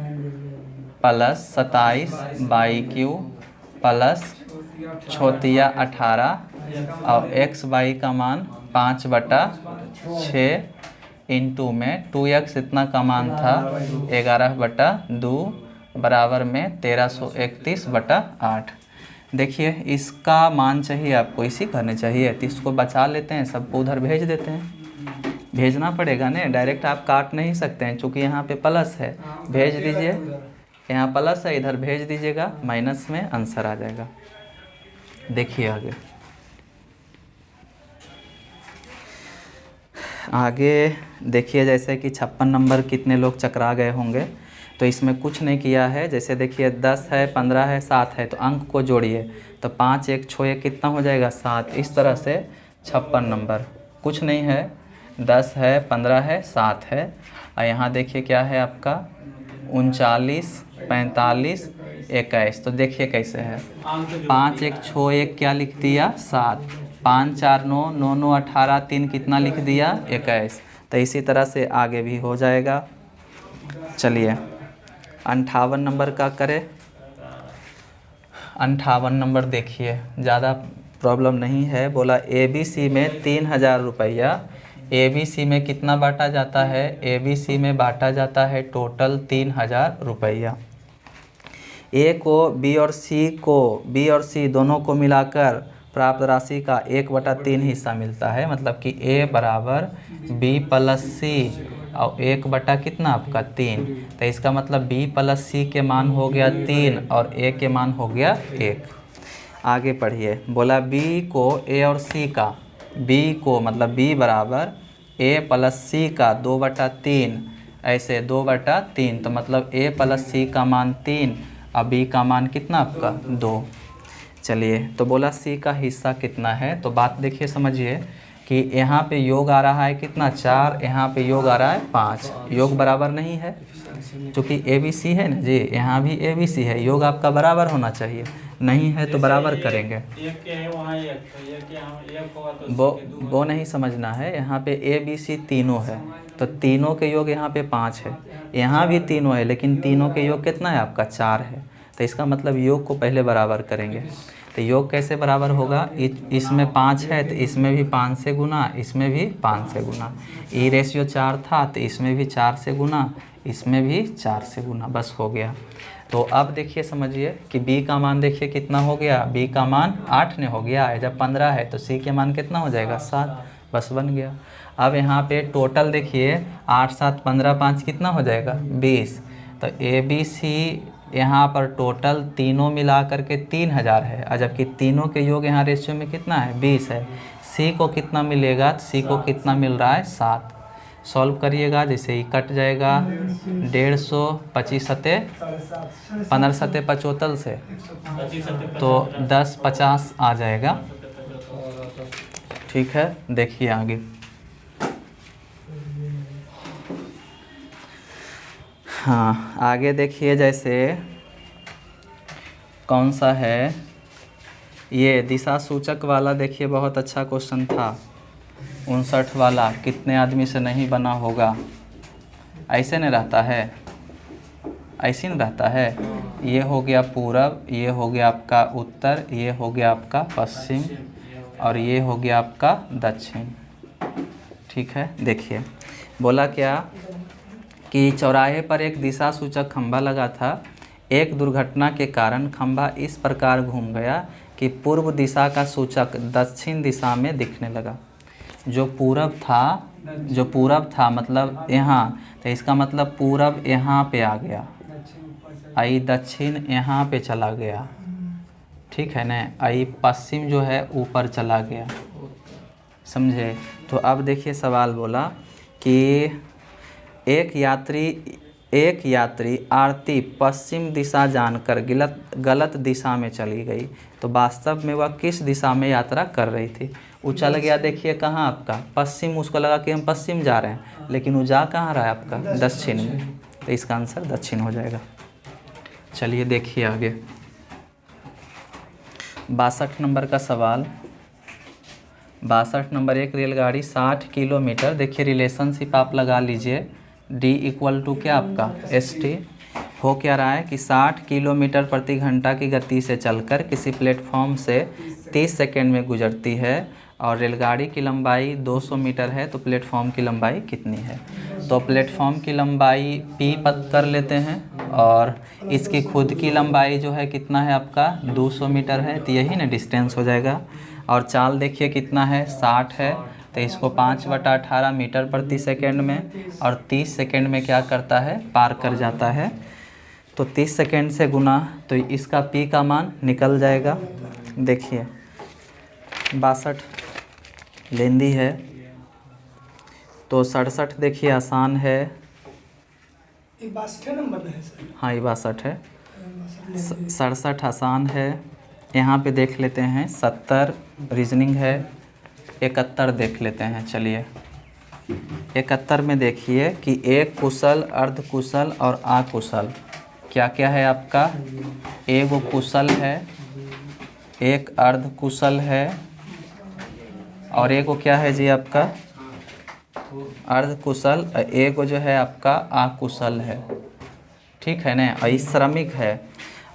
+ 27y³ प्लस 18 और xy का मान 5/6 इंटू में 2x इतना का मान था 11/2 बराबर में 1331/8। देखिए इसका मान चाहिए आपको, इसी करने चाहिए, तो इसको बचा लेते हैं, सबको उधर भेज देते हैं। भेजना पड़ेगा ना, डायरेक्ट आप काट नहीं सकते हैं, चूँकि यहाँ पे प्लस है, भेज दीजिए, यहाँ प्लस है इधर भेज दीजिएगा, माइनस में आंसर आ जाएगा। देखिए आगे देखिए जैसे कि 56 नंबर कितने लोग चकरा गए होंगे, तो इसमें कुछ नहीं किया है। जैसे देखिए 10 है, 15 है, 7 है, तो अंक को जोड़िए, तो 5 1 6 1 कितना हो जाएगा 7। इस तरह से 56 नंबर कुछ नहीं है, 10 है, 15 है, 7 है। और यहाँ देखिए क्या है आपका 39 45 21। तो देखिए कैसे है, 5 1 6 1 क्या लिख दिया 7, 5 4 9 9 9 18 3 कितना लिख दिया 21। तो इसी तरह से आगे भी हो जाएगा। चलिए 58 नंबर का करें। 58 नंबर देखिए, ज़्यादा प्रॉब्लम नहीं है। बोला ABC में 3000 रुपया, ABC में कितना बांटा जाता है? ABC में बांटा जाता है टोटल 3000 रुपया। A को B और C दोनों को मिलाकर प्राप्त राशि का 1/3 हिस्सा मिलता है। मतलब कि A बराबर B प्लस C और 1 कितना आपका 3। तो इसका मतलब B प्लस C के मान हो गया 3 और A के मान हो गया 1। आगे पढ़िए। बोला B को A और C का, B को मतलब B बराबर A प्लस C का 2/3, ऐसे 2/3। तो मतलब A प्लस C का मान 3 और B का मान कितना आपका 2। चलिए, तो बोला C का हिस्सा कितना है। तो बात देखिए, समझिए कि यहाँ पे योग आ रहा है कितना 4, यहाँ पे योग आ रहा है 5। योग बराबर नहीं है क्योंकि ABC है ना जी, यहाँ भी ABC है। योग आपका बराबर होना चाहिए, नहीं है तो बराबर करेंगे। एक के है वहाँ एक, तो एक के हम एक होगा तो वो नहीं समझना है। यहाँ पे ABC तीनों है, तो तीनों के योग यहाँ पे 5 है। यहाँ भी तीनों है, लेकिन तीनों के योग कितना है आपका 4 है। तो इसका मतलब योग को पहले बराबर करेंगे। तो योग कैसे बराबर होगा? इसमें 5 है तो इसमें भी 5 से गुना, इसमें भी 5 से गुना। E रेशियो 4 था तो इसमें भी 4 से गुना, इसमें भी 4 से गुना, बस हो गया। तो अब देखिए, समझिए कि B का मान देखिए कितना हो गया। B का मान 8 ने हो गया है, जब 15 है तो C के मान कितना हो जाएगा 7, बस बन गया। अब यहाँ पे टोटल देखिए 8 7 15 5 कितना हो जाएगा 20। तो ABC यहाँ पर टोटल तीनों मिला करके 3000 है, और जबकि तीनों के योग यहाँ रेशियो में कितना है 20 है। C को कितना मिलेगा? C को कितना मिल रहा है 7। सॉल्व करिएगा, जैसे ही कट जाएगा 150, 25 सते 15 सते 75 से, तो 10 50 आ जाएगा। ठीक है, देखिए आगे। हाँ, आगे देखिए, जैसे कौन सा है ये दिशा सूचक वाला। देखिए बहुत अच्छा क्वेश्चन था 59 वाला। कितने आदमी से नहीं बना होगा? ऐसे नहीं रहता है, ऐसे नहीं रहता है। ये हो गया पूरब, ये हो गया आपका उत्तर, ये हो गया आपका पश्चिम, और ये हो गया आपका दक्षिण। ठीक है, देखिए बोला क्या कि चौराहे पर एक दिशा सूचक खंभा लगा था। एक दुर्घटना के कारण खंभा इस प्रकार घूम गया कि पूर्व दिशा का सूचक दक्षिण दिशा में दिखने लगा। जो पूरब था मतलब यहाँ, तो इसका मतलब पूरब यहाँ पे आ गया, आई दक्षिण यहाँ पे चला गया। ठीक है ना, आई पश्चिम जो है ऊपर चला गया। समझे? तो अब देखिए सवाल बोला कि एक यात्री आरती पश्चिम दिशा जानकर गलत दिशा में चली गई। तो वास्तव में वह किस दिशा में यात्रा कर रही थी? वो चल गया, देखिए कहाँ आपका पश्चिम, उसको लगा कि हम पश्चिम जा रहे हैं, लेकिन वो जा कहाँ रहा है आपका दक्षिण में। तो इसका आंसर दक्षिण हो जाएगा। चलिए देखिए आगे 62 नंबर का सवाल। 62 नंबर, एक रेलगाड़ी 60 किलोमीटर, देखिए रिलेशनशिप आप लगा लीजिए, D इक्वल टू क्या आपका ST। हो क्या रहा है कि 60 किलोमीटर प्रति घंटा की गति से चलकर किसी प्लेटफॉर्म से 30 सेकंड में गुजरती है, और रेलगाड़ी की लंबाई 200 मीटर है। तो प्लेटफॉर्म की लंबाई कितनी है? तो प्लेटफॉर्म की लंबाई P पद कर लेते हैं, और इसकी खुद की लंबाई जो है कितना है आपका 200 मीटर है। तो यही ना डिस्टेंस हो जाएगा। और चाल देखिए कितना है 60 है, तो इसको 5/18 मीटर प्रति सेकंड में, और 30 सेकंड में क्या करता है पार कर जाता है। तो 30 सेकंड से गुना, तो इसका P का मान निकल जाएगा। देखिए 62 लेंदी है, तो 67 देखिए आसान है। ये 62 नंबर है सर। हाँ, ये 62 है। 67 आसान है। यहाँ पे देख लेते हैं 70 रीजनिंग है। 71 देख लेते हैं। चलिए 71 में देखिए कि एक कुशल, अर्धकुशल और अकुशल क्या क्या है आपका। एक वो कुशल है, एक अर्धकुशल है, और एक वो क्या है जी आपका अर्धकुशल, एक वो जो है आपका अकुशल है। ठीक है ना। और ये श्रमिक है,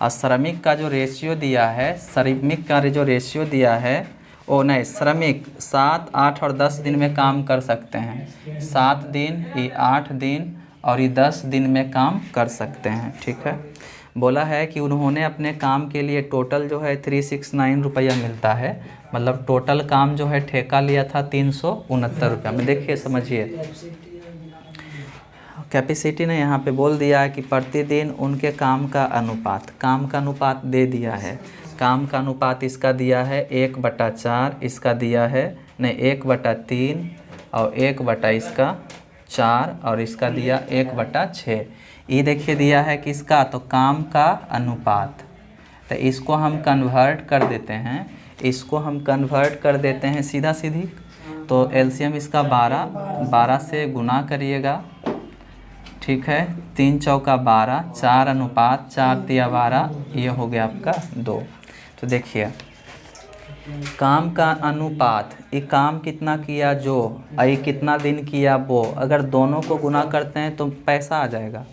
और श्रमिक का जो रेशियो दिया है, श्रमिक का जो रेशियो दिया है ओ नहीं, श्रमिक 7, 8 और 10 दिन में काम कर सकते हैं। 7 दिन, ये 8 दिन और ये 10 दिन में काम कर सकते हैं। ठीक है, बोला है कि उन्होंने अपने काम के लिए टोटल जो है 369 रुपया मिलता है, मतलब टोटल काम जो है ठेका लिया था 369 रुपया में। देखिए समझिए, कैपेसिटी ने यहाँ पे बोल दिया है कि प्रतिदिन उनके काम का अनुपात, काम का अनुपात दे दिया है। काम का अनुपात इसका दिया है 1/4, इसका दिया है नहीं 1/3 और 1/4 और इसका दिया 1/6। ये देखिए दिया है किसका, तो काम का अनुपात। तो इसको हम कन्वर्ट कर देते हैं, इसको हम कन्वर्ट कर देते हैं सीधा सीधी। तो एलसीएम इसका 12 से गुना करिएगा। ठीक है, 3 चौका 12, 4/4 दिया 12, ये हो गया आपका 2। तो देखिए काम का अनुपात, ये काम कितना किया जो, ये कितना दिन किया वो, अगर दोनों को गुना करते हैं तो पैसा आ जाएगा,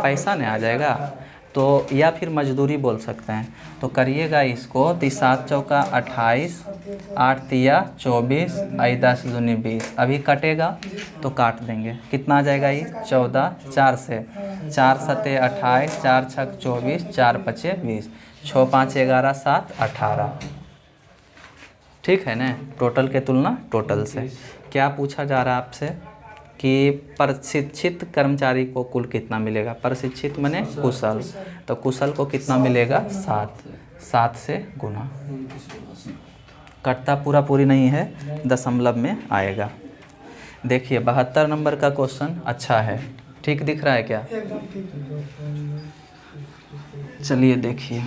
पैसा नहीं आ जाएगा तो, या फिर मजदूरी बोल सकते हैं। तो करिएगा इसको, तो 7 चौका 28, 8 तिया 24, 10 दूनी 20। अभी कटेगा तो काट देंगे, कितना आ जाएगा ये 14, 4 से 4 सते 28, 4 छक 24, 4 पचे 20, 6 5 11 7 18। ठीक है ना, टोटल के तुलना टोटल से। क्या पूछा जा रहा है आपसे कि प्रशिक्षित कर्मचारी को कुल कितना मिलेगा। प्रशिक्षित माने कुशल, तो कुशल को कितना मिलेगा 7 से गुना। कटता पूरा पूरी नहीं है, दशमलव में आएगा। देखिए 72 नंबर का क्वेश्चन अच्छा है, ठीक दिख रहा है क्या? चलिए देखिए,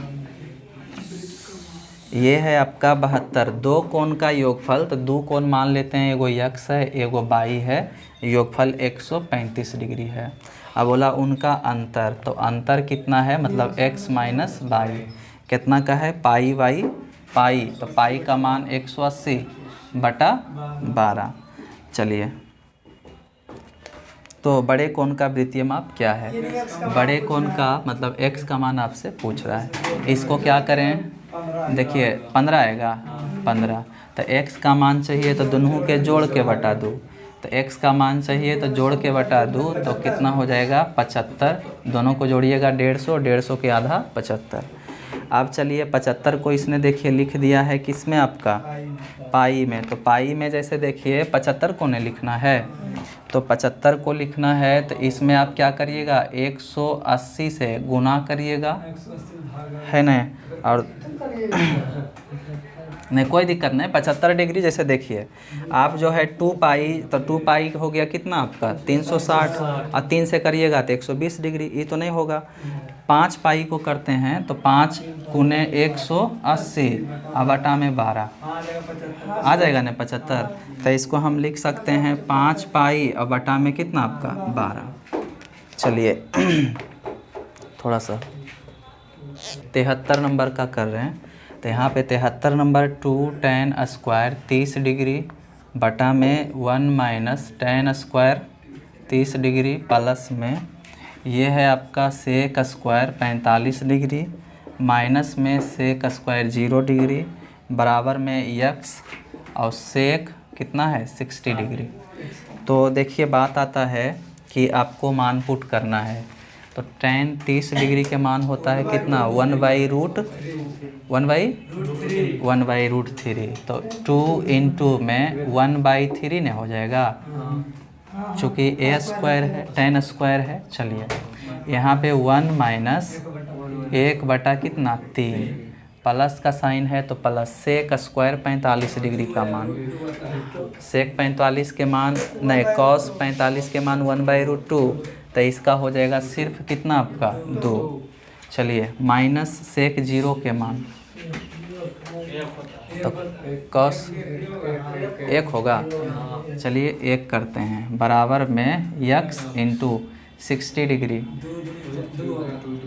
ये है आपका 72। दो कोण का योगफल, तो दो कोण मान लेते हैं, एगो x है एगो y है, योगफल 135 डिग्री है। अब बोला उनका अंतर, तो अंतर कितना है, मतलब x माइनस वाई कितना का है, पाई वाई पाई, तो पाई का मान 180/12। चलिए, तो बड़े कोण का वृत्तीय माप क्या है? बड़े कोण का मतलब x का मान आपसे पूछ रहा है, इसको क्या करें, देखिए 15 आएगा 15, तो x का मान चाहिए तो दोनों के जोड़ के बटा दूँ, तो x का मान चाहिए तो जोड़ के बटा दूँ, तो कितना हो जाएगा 75। दोनों को जोड़िएगा 150, 150 के आधा 75। अब चलिए 75 को इसने देखिए लिख दिया है किस में, आपका पाई में। तो पाई में जैसे देखिए 75 को नहीं लिखना है, तो 75 को लिखना है, तो इसमें आप क्या करिएगा 180 से गुना करिएगा, है ना। और नहीं कोई दिक्कत नहीं, 75 डिग्री जैसे देखिए आप जो है 2 पाई, तो 2 पाई हो गया कितना आपका 360, और 3 से करिएगा तो 120 डिग्री, ये तो नहीं होगा। 5 पाई को करते हैं तो 5 गुने 180 और बटा में 12 आ जाएगा ना 75। तो इसको हम लिख सकते हैं 5 पाई और बटा में कितना आपका 12। चलिए थोड़ा सा 73 नंबर का कर रहे हैं, तो यहाँ पे 73 नंबर 2 tan स्क्वायर 30 डिग्री बटा में 1 minus tan square 30 degree plus में ये है आपका सेक स्क्वायर 45 डिग्री माइनस में सेक स्क्वायर 0 डिग्री बराबर में x और सेक कितना है 60 डिग्री। तो देखिए बात आता है कि आपको मान पुट करना है, तो tan 30 डिग्री के मान होता है कितना 1/√3, तो 2 × में 1/3 ने हो जाएगा, चूँकि a स्क्वायर है tan स्क्वायर है। चलिए यहाँ पे 1 माइनस 1 बटा कितना 3 प्लस का साइन है, तो प्लस सेक स्क्वायर 45 डिग्री का मान, सेक 45 के मान नहीं कॉस 45 के मान 1/√2, तो इसका हो जाएगा सिर्फ कितना आपका 2। चलिए माइनस सेक 0 के मान, तो कॉस 1 होगा। चलिए 1 करते हैं बराबर में x इंटू 60 डिग्री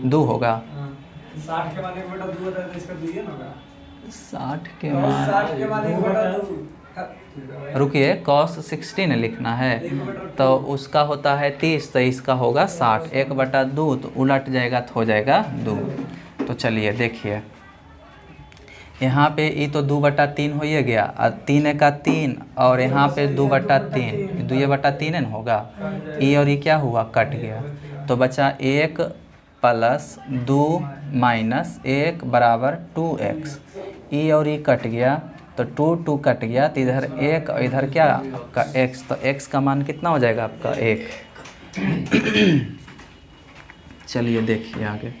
2 होगा। 60 के मान 1/2 होता है, तो इसका 2 ही ना होगा। 60 के मान 60 के मान 1/2, रुकिए, cos 16 लिखना है तो उसका होता है 30, तो इसका होगा 60। 1/2 तो उलट जाएगा तो हो जाएगा 2। तो चलिए देखिए, यहाँ पे ये तो 2/3 हो ही गया, और 3 का 3, और यहाँ पे 2/3, 2/3 होगा। ये और ये क्या हुआ, कट गया, तो बचा 1 + 2 - 1 = 2x। ये और ये कट गया तो 2 कट गया, तो इधर 1 और इधर क्या आपका x, तो x का मान कितना हो जाएगा आपका 1। चलिए देखिए आगे,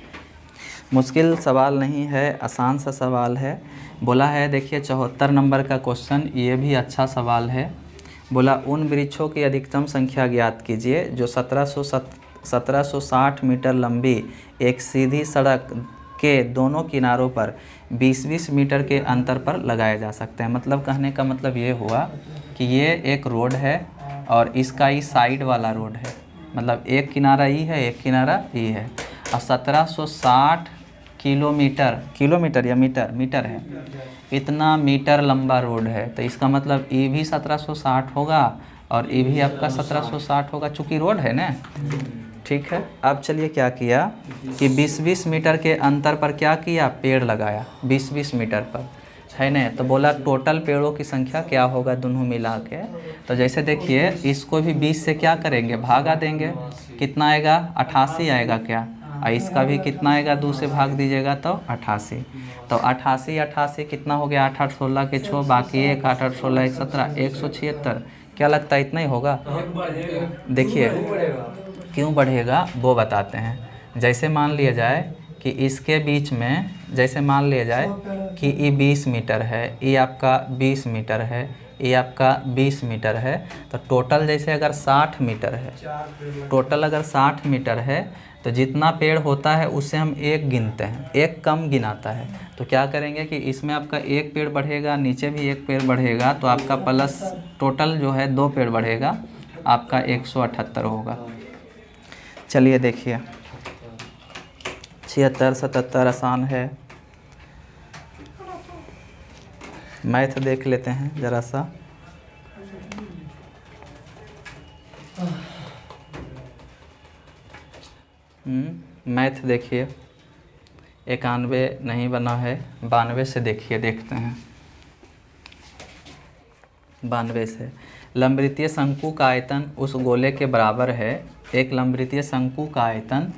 मुश्किल सवाल नहीं है, आसान सा सवाल है। बोला है देखिए 74 नंबर का क्वेश्चन, ये भी अच्छा सवाल है। बोला उन वृक्षों की अधिकतम संख्या ज्ञात कीजिए जो 1760 मीटर लंबी एक सीधी सड़क के दोनों किनारों पर 20-20 मीटर के अंतर पर लगाए जा सकते हैं। मतलब कहने का मतलब ये हुआ कि ये एक रोड है और इसका ही साइड वाला रोड है, मतलब एक किनारा ही है, एक किनारा ही है, और 1760 किलोमीटर या मीटर है, इतना मीटर लंबा रोड है। तो इसका मतलब ये भी 1760 होगा और ये भी आपका 1760 होगा, चूँकि रोड है ना। ठीक है, अब चलिए क्या किया कि 20-20 मीटर के अंतर पर क्या किया, पेड़ लगाया 20-20 मीटर पर, है ना। तो बोला टोटल पेड़ों की संख्या क्या होगा दोनों मिला के। तो जैसे देखिए इसको भी 20 से क्या करेंगे, भागा देंगे, कितना आएगा 88 आएगा क्या, और इसका भी कितना आएगा, 2 से भाग दीजिएगा तो 88। तो 88 कितना हो गया, 8 8 16 के 6, बाकी 1 8 8 16 1 17 176। क्या लगता है इतना ही होगा। देखिए क्यों बढ़ेगा वो बताते हैं। जैसे मान लिया जाए कि इसके बीच में, जैसे मान लिया जाए कि ये 20 मीटर है, ये आपका 20 मीटर है, ये आपका 20 मीटर है, तो टोटल जैसे अगर 60 मीटर है, टोटल अगर 60 मीटर है तो जितना पेड़ होता है उससे हम 1 गिनते हैं, 1 कम गिनाता है। तो क्या करेंगे कि इसमें आपका 1 पेड़ बढ़ेगा, नीचे भी 1 पेड़ बढ़ेगा, तो आपका प्लस टोटल जो है 2 पेड़ बढ़ेगा, आपका 178 होगा। चलिए देखिए 76 77 आसान है। मैथ देख लेते हैं ज़रा सा। मैथ देखिए 91 नहीं बना है, 92 से देखिए, देखते हैं 92 से। लंबवृत्तीय शंकु का आयतन उस गोले के बराबर है। एक लंबवृत्तीय शंकु का आयतन,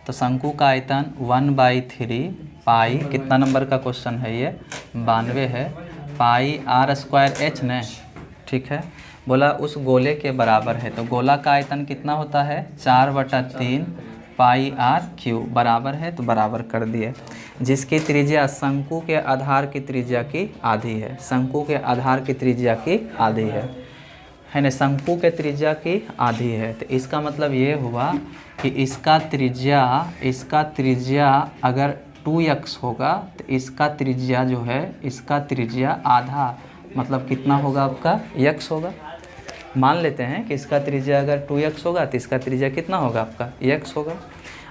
तो शंकु का आयतन 1/3 पाई, कितना नंबर का क्वेश्चन है ये, 92 है, पाई r² h न, ठीक है। बोला उस गोले के बराबर है, तो गोला का आयतन कितना होता है, 4/3 पाई r³ बराबर है, तो बराबर कर दिए। जिसकी त्रिज्या शंकु के आधार की त्रिज्या की आधी है, शंकु के आधार की त्रिज्या की आधी है ना, शंकु के त्रिज्या की आधी है। तो इसका मतलब ये हुआ कि इसका त्रिज्या अगर 2x होगा तो इसका त्रिज्या जो है, इसका त्रिज्या आधा, मतलब कितना होगा आपका x होगा। मान लेते हैं कि इसका त्रिज्या अगर 2x होगा तो इसका त्रिज्या कितना होगा आपका x होगा।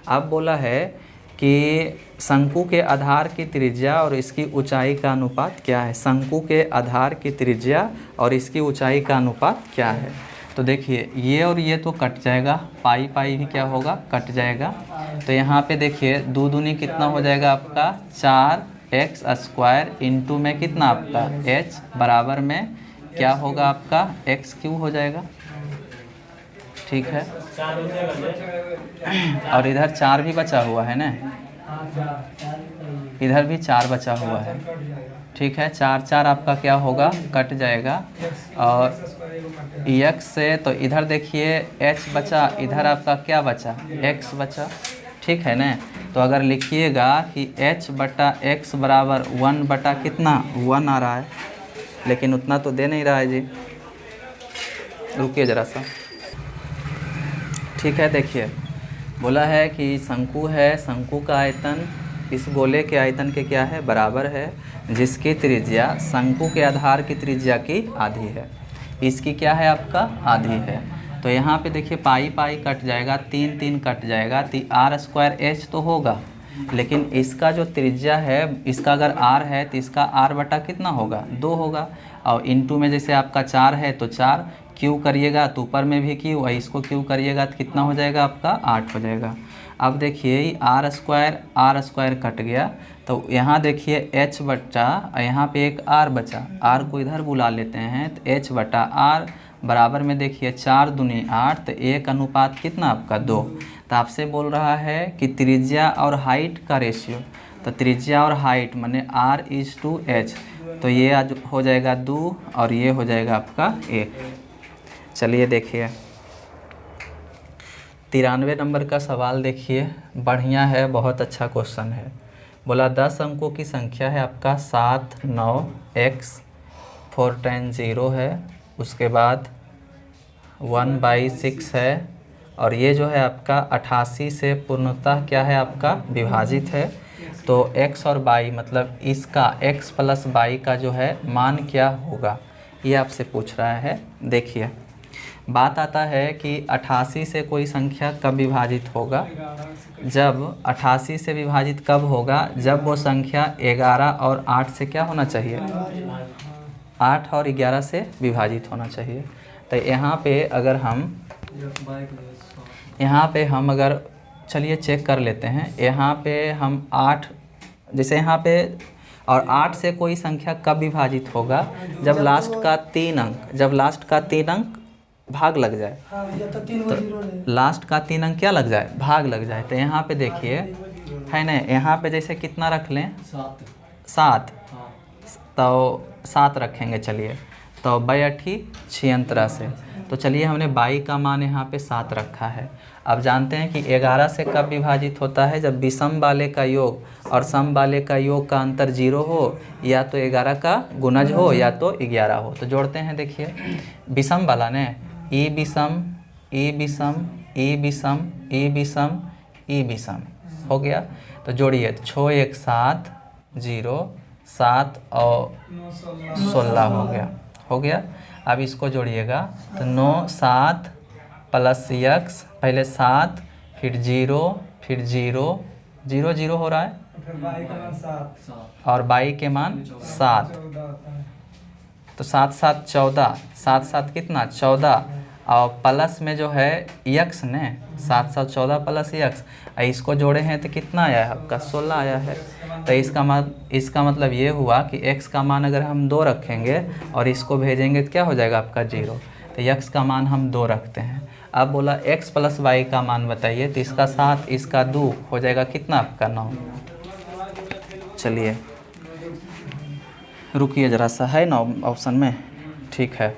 अब बोला है कि शंकु के आधार की त्रिज्या और इसकी ऊंचाई का अनुपात क्या है, शंकु के आधार की त्रिज्या और इसकी ऊंचाई का अनुपात क्या है। तो देखिए ये और ये तो कट जाएगा, पाई पाई भी क्या होगा, कट जाएगा। तो यहाँ पे देखिए 2 दूनी कितना हो जाएगा आपका 4x² इंटू में कितना आपका h बराबर में क्या होगा आपका x³ हो जाएगा, ठीक है। और इधर 4 भी बचा हुआ है ना, इधर भी 4 बचा हुआ है, ठीक है। 4 4 आपका क्या होगा, कट जाएगा। और x से तो इधर देखिए h बचा, इधर आपका क्या बचा, x बचा, ठीक है ना। तो अगर लिखिएगा कि h/x बराबर 1 कितना 1 आ रहा है, लेकिन उतना तो दे नहीं रहा है जी, रुकिए ज़रा सा, ठीक है। देखिए बोला है कि शंकु है, शंकु का आयतन इस गोले के आयतन के क्या है, बराबर है, जिसकी त्रिज्या शंकु के आधार की त्रिज्या की आधी है, इसकी क्या है आपका आधी है। तो यहाँ पे देखिए पाई पाई कट जाएगा, 3 3 कट जाएगा, तो r² h तो होगा, लेकिन इसका जो त्रिज्या है, इसका अगर r है तो इसका r बटा कितना होगा, 2 होगा। और इनटू में जैसे आपका 4 है तो 4 क्यू करिएगा तो ऊपर में भी क्यू, और इसको क्यू करिएगा तो कितना हो जाएगा आपका 8 हो जाएगा। अब देखिए आर स्क्वायर कट गया, तो यहाँ देखिए h बटा, यहाँ पे एक r बचा, r को इधर बुला लेते हैं तो h बटा r बराबर में देखिए 4 दूनी 8, तो 1 अनुपात कितना आपका 2। तो आपसे बोल रहा है कि त्रिज्या और हाइट का रेशियो, तो त्रिज्या और हाइट माने r/h, तो ये आज हो जाएगा 2 और ये हो जाएगा आपका 1। चलिए देखिए 93 नंबर का सवाल देखिए, बढ़िया है, बहुत अच्छा क्वेश्चन है। बोला 10 अंकों की संख्या है आपका 7, 9, x 4 10 0 है, उसके बाद 1/6 है, और ये जो है आपका 88 से पूर्णतः क्या है आपका विभाजित है। तो x और y मतलब इसका x प्लस y का जो है मान क्या होगा, ये आपसे पूछ रहा है। देखिए बात आता है कि 88 से कोई संख्या कब विभाजित होगा, जब 88 से विभाजित कब होगा, जब वो संख्या 11 और 8 से क्या होना चाहिए, 8 और 11 से विभाजित होना चाहिए। तो यहाँ पे हम अगर चलिए चेक कर लेते हैं, यहाँ पे हम 8, जैसे यहाँ पे, और 8 से कोई संख्या कब विभाजित होगा, जब लास्ट का 3 अंक भाग लग जाए, तो लास्ट का 3 अंक क्या लग जाए, भाग लग जाए। तो यहाँ पे देखिए है ना, यहाँ पे जैसे कितना रख लें, 7, तो 7 रखेंगे चलिए, तो 8 76 से, तो चलिए हमने बाई का मान यहाँ पे 7 रखा है। अब जानते हैं कि 11 से कब विभाजित होता है, जब विषम वाले का योग और सम वाले का योग का अंतर 0 हो, या तो 11 का गुणज हो या तो 11 हो। तो जोड़ते हैं, देखिए विषम वाला ने ई विषम ई विषम ई विषम ई विषम ई विषम हो गया, तो जोड़िए 6 1 7 0 7 और 16 हो गया। अब इसको जोड़िएगा तो 9 7 प्लस x, पहले 7 फिर 0 फिर 0 0 0 हो रहा है, और बाई के मान 7, तो 7 7 14, 7 7 कितना 14, और प्लस में जो है x ने 7 7 14 प्लस x, इसको जोड़े हैं तो कितना आया है आपका 16 आया है। तो इसका मतलब ये हुआ कि x का मान अगर हम 2 रखेंगे और इसको भेजेंगे तो क्या हो जाएगा आपका 0, तो x का मान हम 2 रखते हैं। अब बोला x प्लस y का मान बताइए, तो इसका 7 इसका 2 हो जाएगा कितना आपका 9। चलिए रुकिए ज़रा सा, है ना ऑप्शन में, ठीक है।